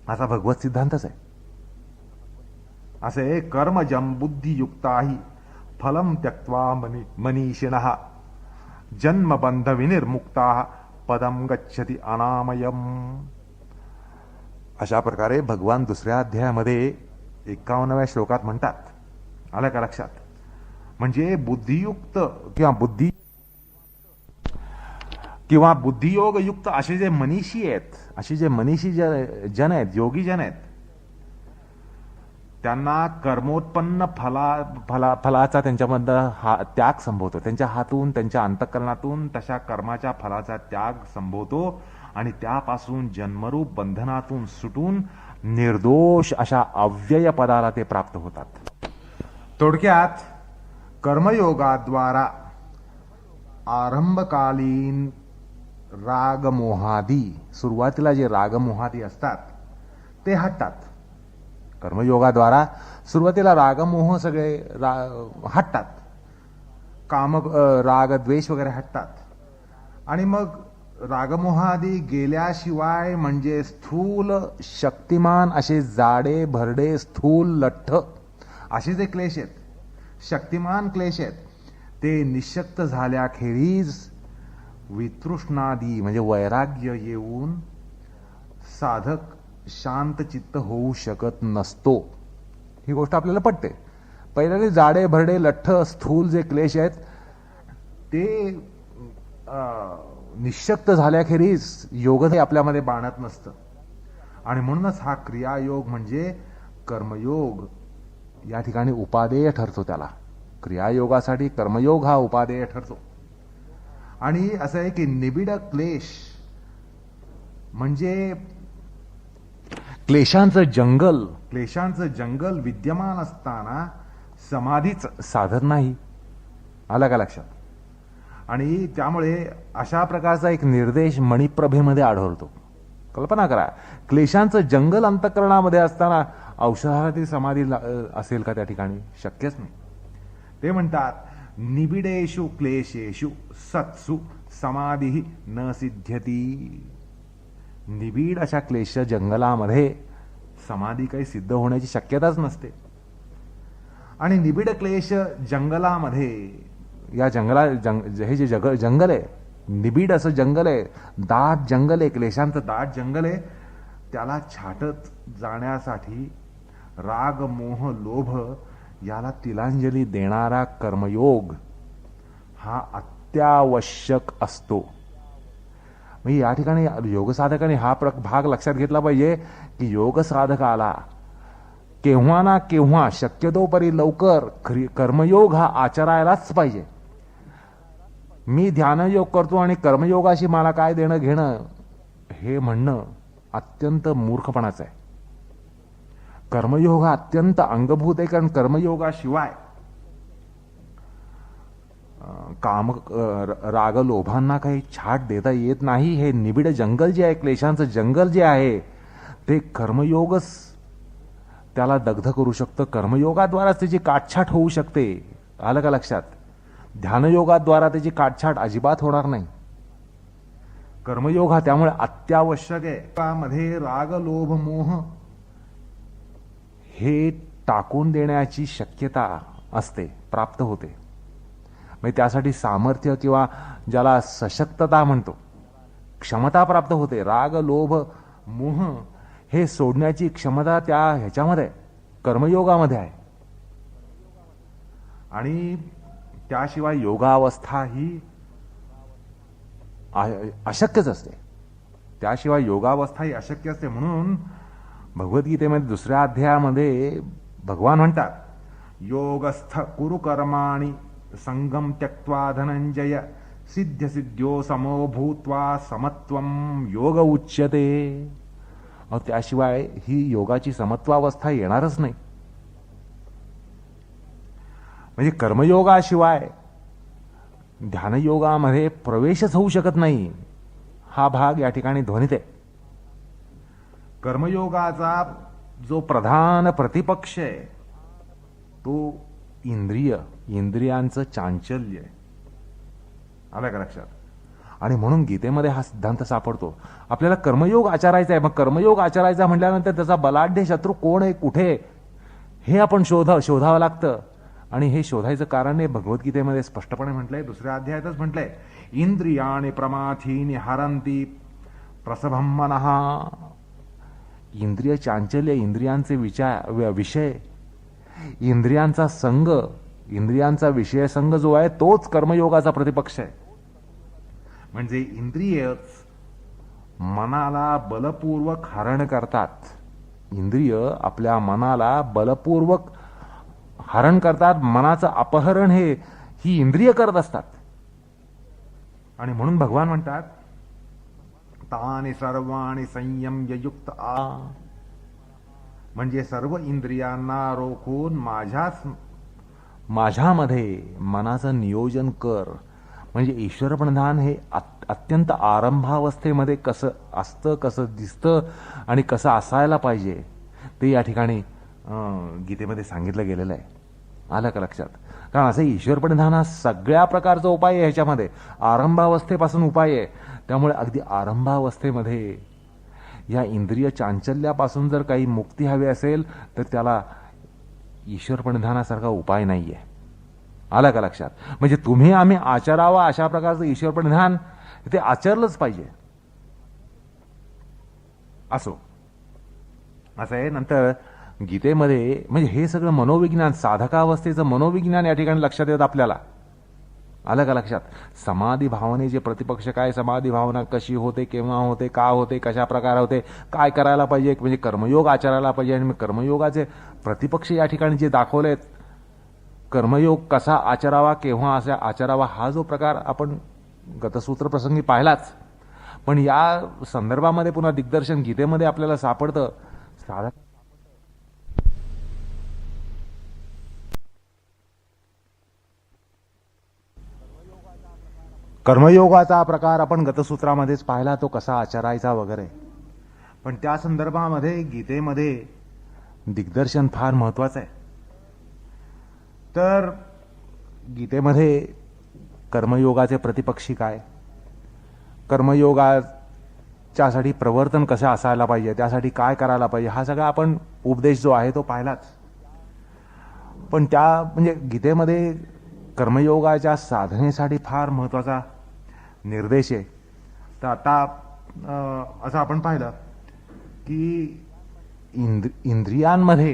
असा भगवत सिद्धांतच आहे. असे कर्मजम बुद्धियुक्ताही फलम त्यक्त्वा मनीषिणः जन्मबंध विनिर्मुक्ता पदम गच्छति अनामयम. अशा प्रकारे भगवान दुसऱ्या अध्यायामध्ये 51व्या श्लोकात म्हणतात, आलं का लक्षात. म्हणजे बुद्धियुक्त किंवा बुद्धियोगयुक्त असे जे मनीषी आहेत, असे जे मनीषी जन आहेत, योगी जन आहेत, त्यांना कर्मोत्पन्न फलाचा त्यांच्यामधला त्याग संभवतो. त्यांच्या हातून, त्यांच्या अंतःकरणातून तशा कर्माच्या फलाचा त्याग संभवतो आणि त्यापासून जन्मरूप बंधनातून सुटून निर्दोष अशा अव्यय पदाला ते प्राप्त होतात. थोडक्यात कर्मयोगाद्वारा आरंभकालीन रागमोहादी, सुरुवातीला जे रागमोहादी असतात ते हटतात. कर्मयोगाद्वारा सुरुवातीला रागमोह सगळे हटतात, राग द्वेष वगैरे हटतात. आणि मग रागमोहादी गेल्याशिवाय म्हणजे स्थूल शक्तिमान असे जाडे भरडे स्थूल लठ्ठ असे जे क्लेश आहेत, शक्तिमान क्लेश आहेत, ते निःशक्त झाल्याखेरीज वितृष्णादी म्हणजे वैराग्य येऊन साधक शांत चित्त होऊ शकत नसतो. ही गोष्ट आपल्याला पटते. पहिल्याने जाडे भरडे लठ्ठ स्थूल जे क्लेश आहेत ते निःशक्त झाल्याखेरीज योग हे आपल्यामध्ये बाणत नसतं. आणि म्हणूनच हा क्रियायोग म्हणजे कर्मयोग या ठिकाणी उपादेय ठरतो. त्याला क्रियायोगासाठी कर्मयोग हा उपादेय ठरतो. आणि असं आहे की निबिड क्लेश म्हणजे क्लेशांचं जंगल विद्यमान असताना समाधीच साधन नाही, आला का लक्षात. आणि त्यामुळे अशा प्रकारचा एक निर्देश मणिप्रभेमध्ये आढळतो. कल्पना करा, क्लेशांचं जंगल अंतःकरणामध्ये असताना औषधातील समाधी असेल का त्या ठिकाणी? शक्यच नाही. ते म्हणतात निबिडेषु क्लेशेषु सत्सु समाधी न सिद्ध्यती. निबिड अशा क्लेश जंगलामध्ये समाधी काही सिद्ध होण्याची शक्यताच नसते. आणि निबिड क्लेश जंगलामध्ये, या हे जे जंगल आहे, निबिड असं जंगल आहे, दाट जंगल आहे, क्लेशांचं दाट जंगल आहे, त्याला छाटत जाण्यासाठी राग मोह लोभ याला तिलांजली देणारा कर्मयोग हा अत्यावश्यक असतो. म्हणजे या ठिकाणी योग साधकाने हा भाग लक्षात घेतला पाहिजे की योग साधकाला केव्हा ना केव्हा शक्यतोपरी लवकर कर्मयोग हा आचरायलाच पाहिजे. मी ध्यानयोग करतो आणि कर्मयोगाशी मला काय देणं घेणं हे म्हणणं अत्यंत मूर्खपणाचं आहे. कर्मयोग हा अत्यंत अंगभूत आहे. कारण कर्मयोगाशिवाय राग लोभांना काही छाट देता येत नाही. हे निबिड जंगल जे आहे, क्लेशांचं जंगल जे आहे, ते कर्मयोगच त्याला दग्ध करू शकतं. कर्मयोगाद्वाराच त्याची काटछाट होऊ शकते, आलं का लक्षात. ध्यानयोगाद्वारा त्याची काटछाट अजिबात होणार नाही. कर्मयोग हा त्यामुळे अत्यावश्यक आहे. त्यामध्ये राग लोभ मोह हे टाकून देण्याची शक्यता असते, प्राप्त होते. म्हणजे त्यासाठी सामर्थ्य किंवा ज्याला सशक्तता म्हणतो, क्षमता प्राप्त होते. राग लोभ मोह हे सोडण्याची क्षमता त्या ह्याच्यामध्ये, कर्मयोगामध्ये आहे. आणि त्याशिवाय योगावस्था ही अशक्यच असते. त्याशिवाय योगावस्था ही अशक्य असते. म्हणून भगवद्गीतेमध्ये दुसऱ्या अध्यायामध्ये भगवान म्हणतात, योगस्थ कुरु कर्माणि संगम त्यक्त्वा धनंजय सिद्ध सिद्ध्यो समो भूत्वा समत्वम योग उच्यते. त्याशिवाय ही योगाची समत्वावस्था येणारच नाही. म्हणजे कर्मयोगाशिवाय ध्यानयोगामध्ये प्रवेशच होऊ शकत नाही, हा भाग या ठिकाणी ध्वनित आहे. कर्मयोगाचा जो प्रधान प्रतिपक्ष आहे तो इंद्रियांचं चांचल्य आहे. आलं का लक्षात? आणि म्हणून गीतेमध्ये हा सिद्धांत सापडतो. आपल्याला कर्मयोग आचरायचा आहे, मग कर्मयोग आचरायचा म्हटल्यानंतर त्याचा बलाढ्य शत्रू कोण आहे, कुठे, हे आपण शोधावं लागतं. आणि हे शोधायचं कारण हे भगवद्गीतेमध्ये स्पष्टपणे म्हटलंय, दुसऱ्या अध्यायातच म्हटलंय, इंद्रियाणि प्रमाथीनि हरंती प्रसभं मनः. इंद्रिय चांचल्य, इंद्रियांचे विषय, इंद्रियांचा संग, इंद्रियांचा विषय संग जो आहे तोच कर्मयोगाचा प्रतिपक्ष आहे. म्हणजे इंद्रियच मनाला बलपूर्वक हरण करतात. इंद्रिय आपल्या मनाला बलपूर्वक हरण करतात. मनाचं अपहरण ही इंद्रिय करत असतात. आणि म्हणून भगवान म्हणतात, तानि सर्वाणि संयम्य युक्त आ, म्हणजे सर्व इंद्रियांना रोखून माझ्यामध्ये मनाचं नियोजन कर. म्हणजे ईश्वर प्रणिधान हे अत्यंत आरंभावस्थेमध्ये कसं असतं, कसं दिसतं आणि कसं असायला पाहिजे ते या ठिकाणी गीतेमध्ये सांगितलं गेलेलं आहे. आलं का लक्षात? कारण असं ईश्वर प्रणिधान हा सगळ्या प्रकारचा उपाय आहे, ह्याच्यामध्ये आरंभावस्थेपासून उपाय आहे. त्यामुळे अगदी आरंभावस्थेमध्ये या इंद्रिय चांचल्यापासून जर काही मुक्ती हवी असेल तर त्याला ईश्वर प्रणिधानासारखा उपाय नाहीये. आलं का लक्षात? म्हणजे तुम्ही आम्ही आचरावा अशा प्रकारचं ईश्वर प्रणिधान ते आचरलंच पाहिजे. असो असं आहे. नंतर गीतेमध्ये म्हणजे हे सगळं मनोविज्ञान, साधकावस्थेचं मनोविज्ञान या ठिकाणी लक्षात येतं आपल्याला. आलं का लक्षात? समाधी भावनेचे प्रतिपक्ष काय, समाधी भावना कशी होते, केव्हा होते, का होते, कशा प्रकारे होते, काय करायला पाहिजे, म्हणजे कर्मयोग आचरायला पाहिजे. आणि कर्मयोगाचे प्रतिपक्ष या ठिकाणी जे दाखवलेत, कर्मयोग कसा आचरावा, केव्हा असा आचरावा, हा जो प्रकार आपण गतसूत्र प्रसंगी पाहिलाच. पण या संदर्भामध्ये पुन्हा दिग्दर्शन गीतेमध्ये आपल्याला सापडतं. साधक कर्मयोगाचा प्रकार आपण गतसूत्रामध्येच पाहिला, तो कसा आचरायचा वगैरे. पण त्या संदर्भामध्ये गीतेमध्ये दिग्दर्शन फार महत्वाचं आहे. तर गीतेमध्ये कर्मयोगाचे प्रतिपक्षी काय, कर्मयोगाच्यासाठी प्रवर्तन कसं असायला पाहिजे, त्यासाठी काय करायला पाहिजे, हा सगळा आपण उपदेश जो आहे तो पाहिलाच. पण त्या म्हणजे गीतेमध्ये कर्मयोगाच्या साधनेसाठी फार महत्वाचा निर्देश आहे. तर आता असं आपण पाहिलं की इंद्रियांमध्ये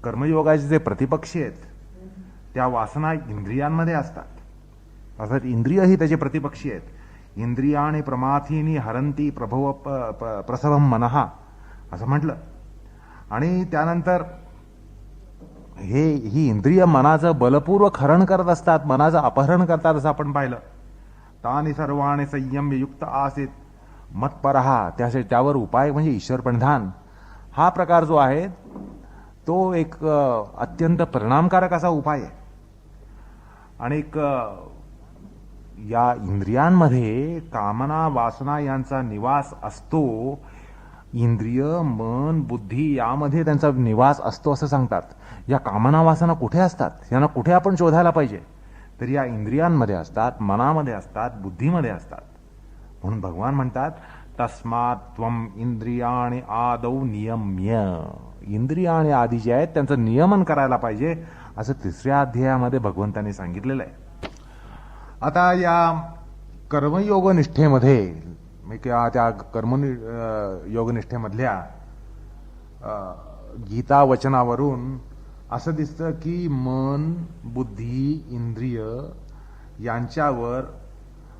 कर्मयोगाचे जे प्रतिपक्षी आहेत त्या वासना इंद्रियांमध्ये असतात. अर्थात इंद्रिय ही त्याचे प्रतिपक्षी आहेत. इंद्रियाणि प्रमाथीनि हरंती प्रसभं मनः असं म्हटलं. आणि त्यानंतर ही इंद्रिय मनाचं बलपूर्वक हरण करत असतात, मनाचं अपहरण करतात असं आपण पाहिलं. तानि सर्वाणि संयम्य युक्त आसीत मत्परः, त्यावर उपाय म्हणजे ईश्वर प्रणिधान. हा प्रकार जो आहे तो एक अत्यंत परिणामकारक असा उपाय आहे. आणि या इंद्रियांमध्ये कामना वासना यांचा निवास असतो. इंद्रिय, मन, बुद्धी यामध्ये त्यांचा निवास असतो असं सांगतात. या कामना वासना कुठे असतात, यांना कुठे आपण शोधायला पाहिजे, तर या इंद्रियांमध्ये असतात, मनामध्ये असतात, बुद्धीमध्ये असतात. म्हणून भगवान म्हणतात, तस्मात् त्वम इंद्रियाणि आदौ नियम्य. इंद्रिय आणि आदी जे आहेत त्यांचं नियमन करायला पाहिजे असं 3ऱ्या अध्यायामध्ये भगवंतांनी सांगितलेलं आहे. आता या कर्मयोगनिष्ठेमध्ये किंवा त्या कर्मयोगनिष्ठेमधल्या गीता वचनावरून असं दिसतं की मन, बुद्धी, इंद्रिय यांच्यावर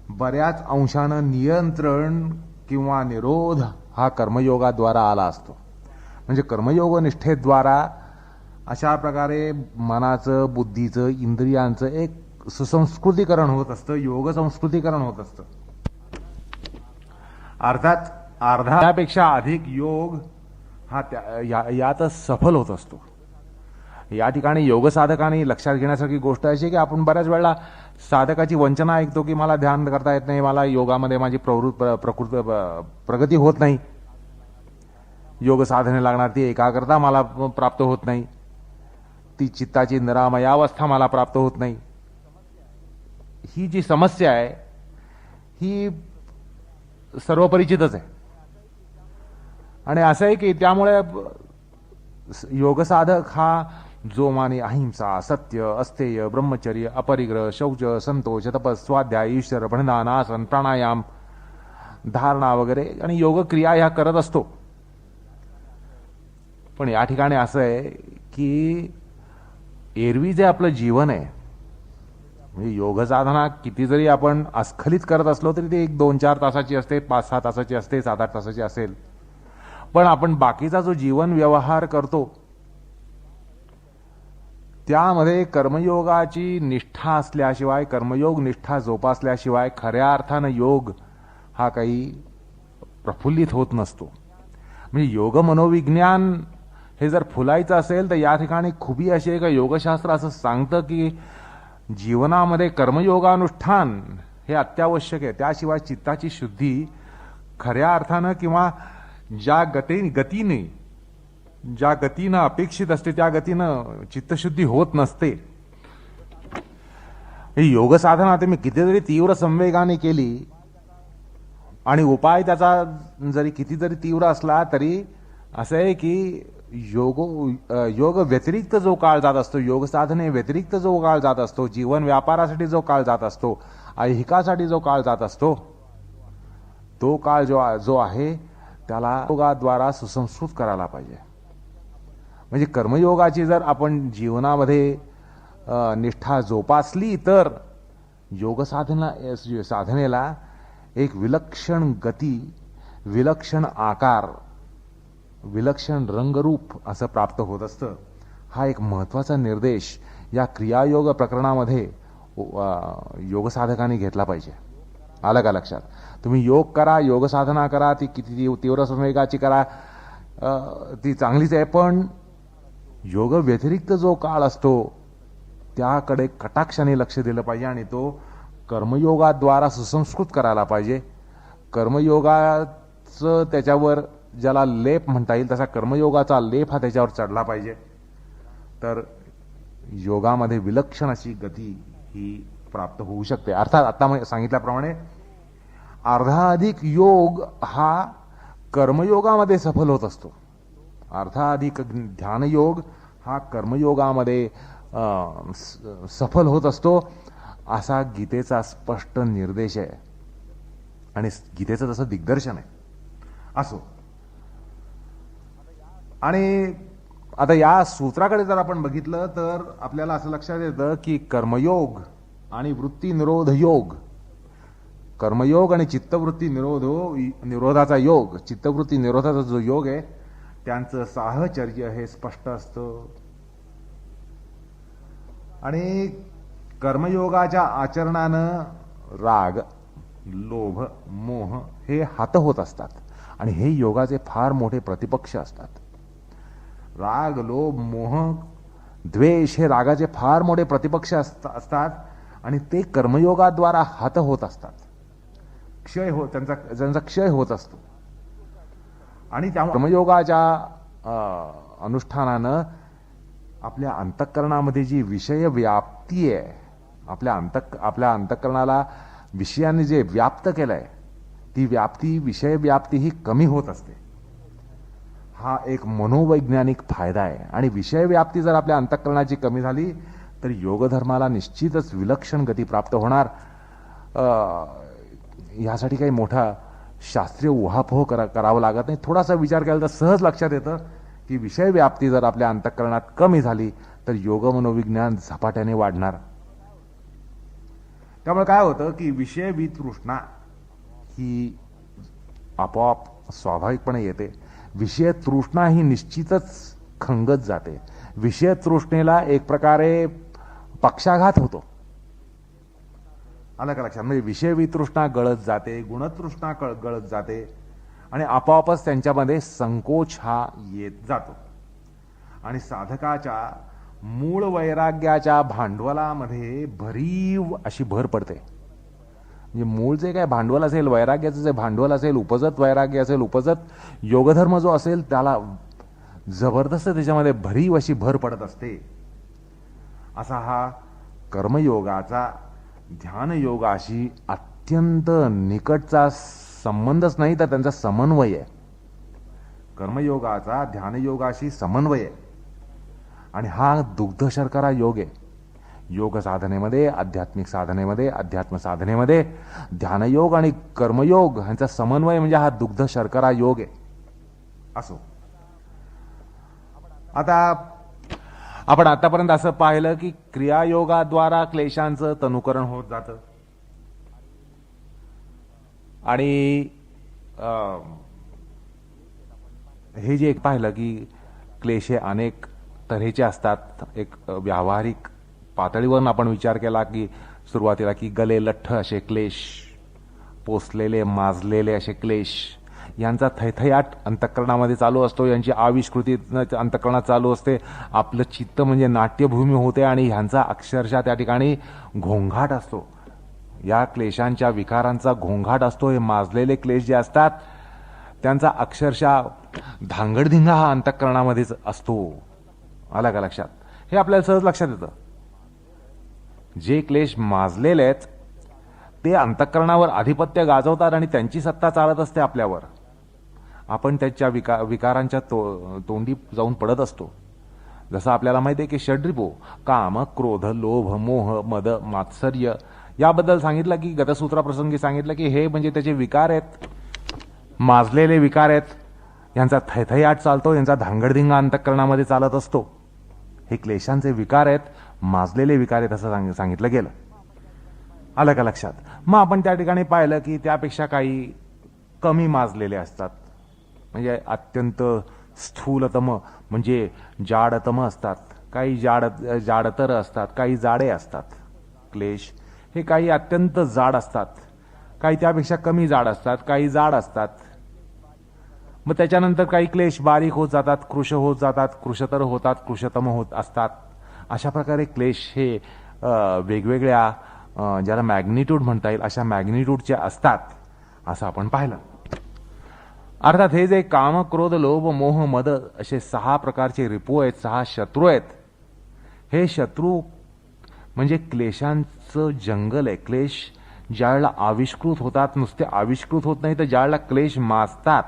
बऱ्याच अंशानं नियंत्रण किंवा निरोध हा कर्मयोगाद्वारा आला असतो. म्हणजे कर्मयोगनिष्ठेद्वारा अशा प्रकारे मनाचं, बुद्धीचं, इंद्रियांचं एक सुसंस्कृतीकरण होत असतं, योग संस्कृतीकरण होत असतं. अर्थात अर्ध्यापेक्षा अधिक योग हा यातच सफल होत असतो. या ठिकाणी योग साधकांनी लक्षात घेण्यासारखी गोष्ट अशी की आपण बऱ्याच वेळा साधकाची वंचना ऐकतो की मला ध्यान करता येत नाही, मला योगामध्ये माझी प्रगती होत नाही, योग साधने लागणार ती एकाग्रता मला प्राप्त होत नाही, ती चित्ताची निरामयावस्था मला प्राप्त होत नाही. ही जी समस्या आहे ही सर्वपरिचितच आहे. आणि असं आहे की त्यामुळे योगसाधक हा जो माने अहिंसा, सत्य, अस्तेय, ब्रह्मचर्य, अपरिग्रह, शौच, संतोष, तपस, स्वाध्याय, ईश्वर, भणदान, आसन, प्राणायाम, धारणा वगैरे आणि योग क्रिया ह्या करत असतो. पण या ठिकाणी असं आहे की एरवी जे आपलं जीवन आहे, म्हणजे योग साधना किती जरी आपण अस्खलित करत असलो तरी ते 1-2-4 तासाची असते, 5-6 तासाची असते, 7-8 तासाची असेल. पण आपण बाकीचा जो जीवन व्यवहार करतो त्यामध्ये कर्मयोगाची निष्ठा असल्याशिवाय, कर्मयोग निष्ठा जोपासल्याशिवाय खऱ्या अर्थानं योग हा काही प्रफुल्लित होत नसतो. म्हणजे योग मनोविज्ञान हे जर फुलायचं असेल तर या ठिकाणी खुबी अशी आहे का योगशास्त्र असं सांगतं की जीवनामध्ये कर्मयोगानुष्ठान हे अत्यावश्यक आहे. त्याशिवाय चित्ताची शुद्धी खऱ्या अर्थानं किंवा ज्या गतीनं अपेक्षित असते त्या गतीनं चित्तशुद्धी होत नसते. ही योग साधना आता मी कितीतरी तीव्र संवेगाने केली आणि उपाय त्याचा जरी किती जरी तीव्र असला तरी असं आहे की योग व्यतिरिक्त जो काळ जात असतो, योग साधने व्यतिरिक्त जो काळ जात असतो, जीवन व्यापारासाठी जो काळ जात असतो, ऐहिकासाठी जो काळ जात असतो, तो काळ जो आहे त्याला योगाद्वारा सुसंस्कृत करायला पाहिजे. म्हणजे कर्मयोगाची जर आपण जीवनामध्ये निष्ठा जोपासली तर योग साधनेला एक विलक्षण गती, विलक्षण आकार, विलक्षण रंगरूप असं प्राप्त होत असतं. हा एक महत्त्वाचा निर्देश या क्रियायोग प्रकरणामध्ये योग साधकांनी घेतला पाहिजे. आलं का लक्षात? तुम्ही योग करा, योग साधना करा, ती किती तीव्र संवेगाची करा, ती चांगलीच आहे. पण योग व्यतिरिक्त जो काळ असतो त्याकडे कटाक्षाने लक्ष दिलं पाहिजे आणि तो कर्मयोगाद्वारा सुसंस्कृत करायला पाहिजे. कर्मयोगाचं त्याच्यावर ज्याला लेप म्हणता येईल तसा कर्मयोगाचा लेप हा त्याच्यावर चढला पाहिजे. तर योगामध्ये विलक्षण अशी गती ही प्राप्त होऊ शकते. अर्थात आता मी सांगितल्याप्रमाणे अर्धाधिक योग हा कर्मयोगामध्ये सफल होत असतो. अर्धाधिक ध्यानयोग हा कर्मयोगामध्ये सफल होत असतो असा गीतेचा स्पष्ट निर्देश आहे आणि गीतेचं तसं दिग्दर्शन आहे. असो, आणि आता या सूत्राकडे जर आपण बघितलं तर आपल्याला असं लक्षात येतं की कर्मयोग आणि वृत्ती निरोध योग, कर्मयोग आणि चित्तवृत्ती निरोधाचा योग, चित्तवृत्ती निरोधाचा जो योग आहे त्यांचं साहचर्य हे स्पष्ट असतं. आणि कर्मयोगाच्या आचरणानं राग, लोभ, मोह हे हात होत असतात आणि हे योगाचे फार मोठे प्रतिपक्ष असतात. राग, लोभ, मोह, द्वेष हे रागाचे फार मोठे प्रतिपक्ष असतात आणि ते कर्मयोगाद्वारा हत होत असतात. त्यांचा क्षय होत असतो. आणि त्या कर्मयोगाच्या अनुष्ठानानं आपल्या अंतःकरणामध्ये जी विषय व्याप्ती आहे, आपल्या अंतःकरणाला विषयांनी जे व्याप्त केलंय ती व्याप्ती, विषय व्याप्ती ही कमी होत असते. हा एक मनोवैज्ञानिक फायदा आहे. आणि विषय व्याप्ती जर आपल्या अंतःकरणाची कमी झाली तर योगधर्माला निश्चितच विलक्षण गती प्राप्त होणार. यासाठी काही मोठा शास्त्रीय उहापोह करावं लागत नाही. थोडासा विचार केला तर सहज लक्षात येतं की विषय व्याप्ती जर आपल्या अंतःकरणात कमी झाली तर योग मनोविज्ञान झपाट्याने वाढणार. त्यामुळे काय होतं की विषय वितृष्णा ही आपोआप स्वाभाविकपणे येते. विषय तृष्णा ही निश्चितच खंगत जाते. विषय तृष्णेला एक प्रकारे पक्षाघात होतो. आलं का लक्षात? म्हणजे विषय वितृष्णा गळत जाते, गुणतृष्णा गळत जाते आणि आपोआपच त्यांच्यामध्ये संकोच हा येत जातो. आणि साधकाच्या मूळ वैराग्याच्या भांडवलामध्ये भरीव अशी भर पडते. म्हणजे मूळ जे काय भांडवल असेल, वैराग्याचं जे भांडवल असेल, उपजत वैराग्य असेल, उपजत योगधर्म जो असेल, त्याला जबरदस्त त्याच्यामध्ये भरीव अशी भर पडत असते. असा हा कर्मयोगाचा ध्यानयोगाशी अत्यंत निकटचा संबंधच नाही तर त्यांचा समन्वय आहे. कर्मयोगाचा ध्यानयोगाशी समन्वय आहे आणि हा दुग्ध शर्करा योग आहे. योग साधनेमध्ये, आध्यात्मिक साधनेमध्ये, अध्यात्म साधनेमध्ये ध्यानयोग आणि कर्मयोग ह्यांचा समन्वय म्हणजे हा दुग्ध शर्करा योग आहे. असो, आता आपण आतापर्यंत असं पाहिलं की क्रियायोगाद्वारा क्लेशांचं तनुकरण होत जातं आणि हे जे पाहिलं की क्लेश हे अनेक तऱ्हेचे असतात. एक व्यावहारिक पातळीवर आपण विचार केला की सुरुवातीला की गले लठ्ठ असे क्लेश, पोसलेले माजलेले असे क्लेश, यांचा थैथयाट अंतःकरणामध्ये चालू असतो, यांची आविष्कृती अंतःकरणात चालू असते. आपलं चित्त म्हणजे नाट्यभूमी होते आणि ह्यांचा अक्षरशः त्या ठिकाणी घोंघाट असतो. या क्लेशांच्या विकारांचा घोंघाट असतो. हे माजलेले क्लेश जे असतात त्यांचा अक्षरशः धांगडधिंगा हा अंतःकरणामध्येच असतो. आला का लक्षात? हे आपल्याला सहज लक्षात येतं. जे क्लेश माजलेले आहेत ते अंतःकरणावर आधिपत्य गाजवतात आणि त्यांची सत्ता चालत असते आपल्यावर. आपण त्याच्या विकारांच्या तोंडी जाऊन पडत असतो. जसं आपल्याला माहिती आहे की षड्रिपू काम, क्रोध, लोभ, मोह, मद, मात्सर्य याबद्दल सांगितलं की गतसूत्राप्रसंगी सांगितलं की हे म्हणजे त्याचे विकार आहेत, माजलेले विकार आहेत. यांचा थैथयाट चालतो, यांचा धांगडधिंगा अंतःकरणामध्ये चालत असतो. हे क्लेशांचे विकार आहेत, माजलेले विकार आहेत असं सांगितलं गेलं. आलं का लक्षात? मग आपण त्या ठिकाणी पाहिलं की त्यापेक्षा काही कमी माजलेले असतात, म्हणजे अत्यंत स्थूलतम म्हणजे जाडतम असतात, काही जाडतर असतात, काही जाडे असतात. क्लेश हे काही अत्यंत जाड असतात, काही त्यापेक्षा कमी जाड असतात, काही जाड असतात. मग त्याच्यानंतर काही क्लेश बारीक होत जातात, कृश होत जातात, कृशतर होतात, कृशतम होत असतात. अशा प्रकारे क्लेश हे वेगवेगळ्या ज्याला मॅग्निट्यूड म्हणता येईल अशा मॅग्निट्यूडचे असतात असं आपण पाहिलं. अर्थात हे जे काम, क्रोध, लोभ, मोह, मद असे 6 प्रकारचे रिपू आहेत, 6 शत्रू आहेत. हे शत्रू म्हणजे क्लेशांचं जंगल आहे. क्लेश ज्यावेळेला आविष्कृत होतात, नुसते आविष्कृत होत नाही तर ज्यावेळेला क्लेश माजतात,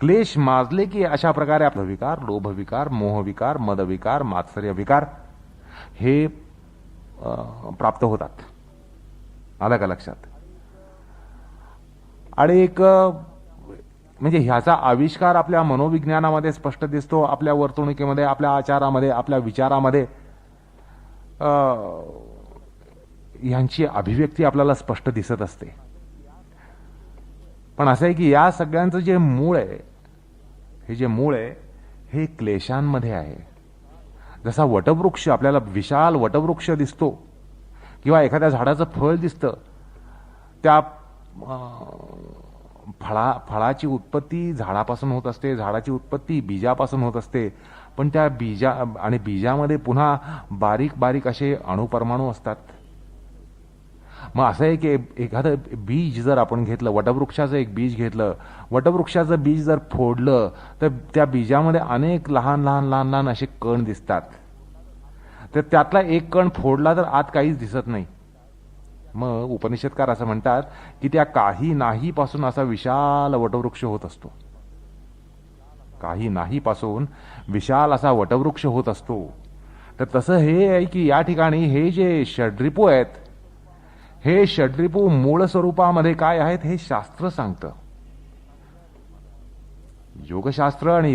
क्लेश माजले की अशा प्रकारे आपला विकार, लोभ विकार, मोह विकार, मद विकार, मात्सर्य विकार हे प्राप्त होतात. आलं का लक्षात? आणि एक म्हणजे ह्याचा आविष्कार आपल्या मनोविज्ञानामध्ये स्पष्ट दिसतो, आपल्या वर्तणुकीमध्ये, आपल्या आचारामध्ये, आपल्या विचारामध्ये ह्यांची अभिव्यक्ती आपल्याला स्पष्ट दिसत असते. पण असं आहे की या सगळ्यांचं जे मूळ आहे, हे जे मूळ आहे हे क्लेशांमध्ये आहे. जसा वटवृक्ष, आपल्याला विशाल वटवृक्ष दिसतो किंवा एखाद्या झाडाचं फळ दिसतं, त्या फळाची उत्पत्ती झाडापासून होत असते, झाडाची उत्पत्ती बीजापासून होत असते. पण त्या बीजामध्ये पुन्हा बारीक बारीक असे अणुपरमाणू असतात. मग असं आहे की एखादं बीज जर आपण घेतलं, वटवृक्षाचं एक बीज घेतलं, वटवृक्षाचं बीज जर फोडलं तर त्या बीजामध्ये अनेक लहान लहान लहान लहान असे कण दिसतात. तर त्यातला एक कण फोडला तर आत काहीच दिसत नाही. मग उपनिषदकार असं म्हणतात की त्या काही नाही पासून असा विशाल वटवृक्ष होत असतो. काही नाही पासून विशाल असा वटवृक्ष होत असतो. तर तसं हे आहे की या ठिकाणी हे जे षड्रिपू आहेत, हे षड्रिपू मूळ स्वरूपामध्ये काय आहेत हे शास्त्र सांगतं. योगशास्त्र आणि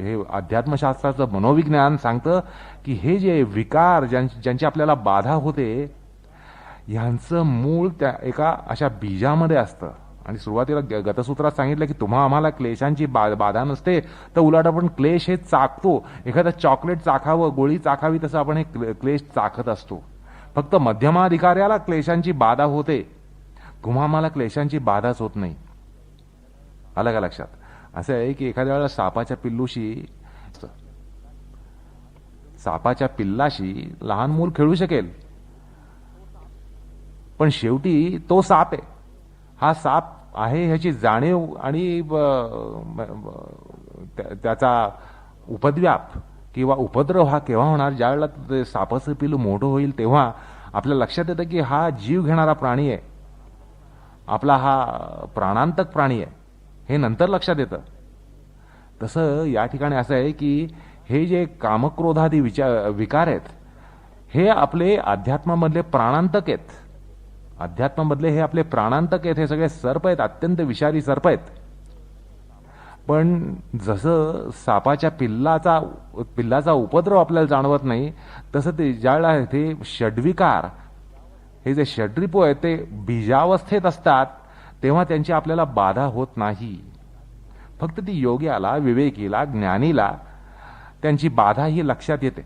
हे अध्यात्मशास्त्राचं मनोविज्ञान सांगतं की हे जे विकार ज्यांची आपल्याला बाधा होते ह्यांचं मूळ त्या एका अशा बीजामध्ये असतं. आणि सुरुवातीला गतसूत्रात सांगितलं की तुम्हा आम्हाला क्लेशांची बाधा नसते, तर उलट आपण क्लेश हे चाकतो. एखादं चॉकलेट चाखावं, गोळी चाखावी तसं आपण हे क्लेश चाखत असतो. फक्त मध्यमाधिकाऱ्याला क्लेशांची बाधा होते, तुम्हा आम्हाला क्लेशांची बाधाच होत नाही. आलं का लक्षात? असं आहे की एखाद्या वेळेला सापाच्या पिल्लूशी सापाच्या पिल्लाशी लहान मूल खेळू शकेल, पण शेवटी तो साप आहे. हा साप आहे ह्याची जाणीव आणि त्याचा उपद्व्याप किंवा उपद्रव हा केव्हा होणार, ज्यावेळेला ते सापाचं पिल्लू मोठं होईल तेव्हा आपल्या लक्षात येतं की हा जीव घेणारा प्राणी आहे, आपला हा प्राणांतक प्राणी आहे, हे नंतर लक्षात येतं. तसं या ठिकाणी असं आहे की हे जे कामक्रोधादी विकार आहेत हे आपले अध्यात्मामधले प्राणांतक आहेत. अध्यात्मामधले हे आपले प्राणांतक आहेत, हे सगळे सर्प आहेत, अत्यंत विषारी सर्प आहेत. पण जसं सापाच्या पिल्लाचा उपद्रव आपल्याला जाणवत नाही, तसं ते ज्यावेळेला ते षड्विकार, हे जे षड्रिपू आहेत ते बीजावस्थेत असतात तेव्हा त्यांची आपल्याला बाधा होत नाही. फक्त ती योग्याला, विवेकीला, ज्ञानीला त्यांची बाधा ही लक्षात येते.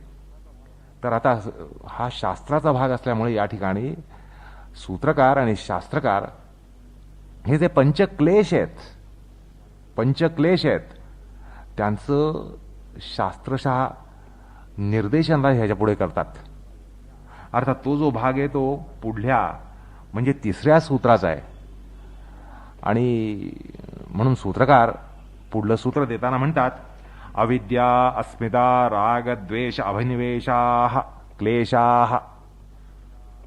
तर आता हा शास्त्राचा भाग असल्यामुळे या ठिकाणी सूत्रकार आणि शास्त्रकार हे जे पंचक्लेश आहेत त्यांचं शास्त्रशः निर्देशन ह्याच्या पुढे करतात. अर्थात तो जो भाग आहे तो पुढल्या म्हणजे 3ऱ्या सूत्राचा आहे. आणि म्हणून सूत्रकार पुढलं सूत्र देताना म्हणतात, अविद्या अस्मिता राग द्वेष अभिनिवेशाः क्लेशाः.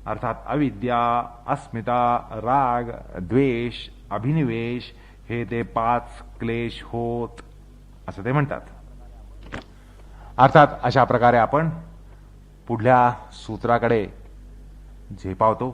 अर्थात अविद्या, अस्मिता, राग, द्वेष, अभिनिवेश हे ते 5 क्लेश होत असं ते म्हणतात. अर्थात अशा प्रकारे आपण पुढल्या सूत्राकडे झेपावतो.